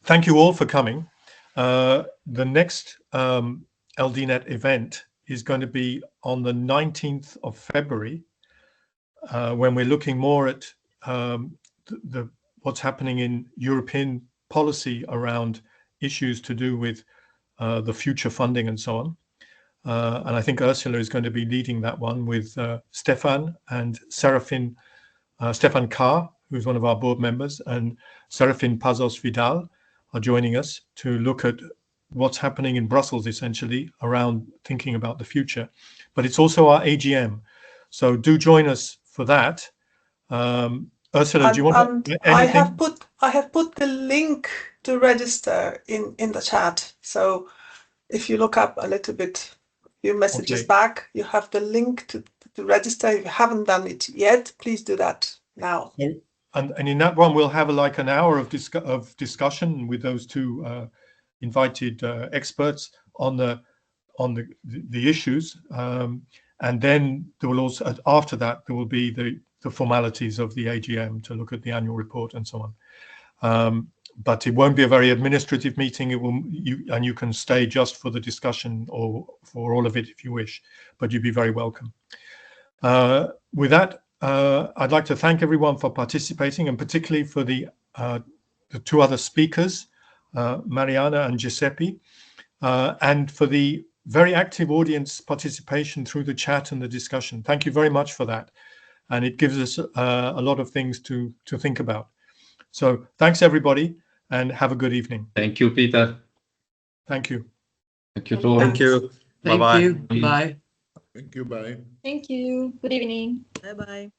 Thank you all for coming. The next LDnet event is going to be on the 19th of February, when we're looking more at what's happening in European policy around issues to do with the future funding and so on. And I think Urszula is going to be leading that one with Stefan and Serafin, Stefan Carr, who's one of our board members, and Serafin Pazos Vidal are joining us to look at what's happening in Brussels, essentially, around thinking about the future. But it's also our AGM. So do join us for that. Ursula, do you want to, anything? I have put the link to register in the chat. So if you look up a little bit, few messages back, you have the link to register. If you haven't done it yet, please do that now. And in that one, we'll have like an hour of discussion with those two invited experts on the issues, and then there will also, after that, there will be the formalities of the AGM to look at the annual report and so on. But it won't be a very administrative meeting. It will, you can stay just for the discussion or for all of it if you wish, but you'd be very welcome. With that, I'd like to thank everyone for participating, and particularly for the two other speakers, Marijana and Giuseppe, and for the very active audience participation through the chat and the discussion. Thank you very much for that. And it gives us a lot of things to think about. So thanks, everybody, and have a good evening. Thank you, Peter. Thank you. Thank you, Tor. Thank you. Thank Bye-bye. you. Bye. Thank you. Bye. Thank you. Good evening. Bye-bye.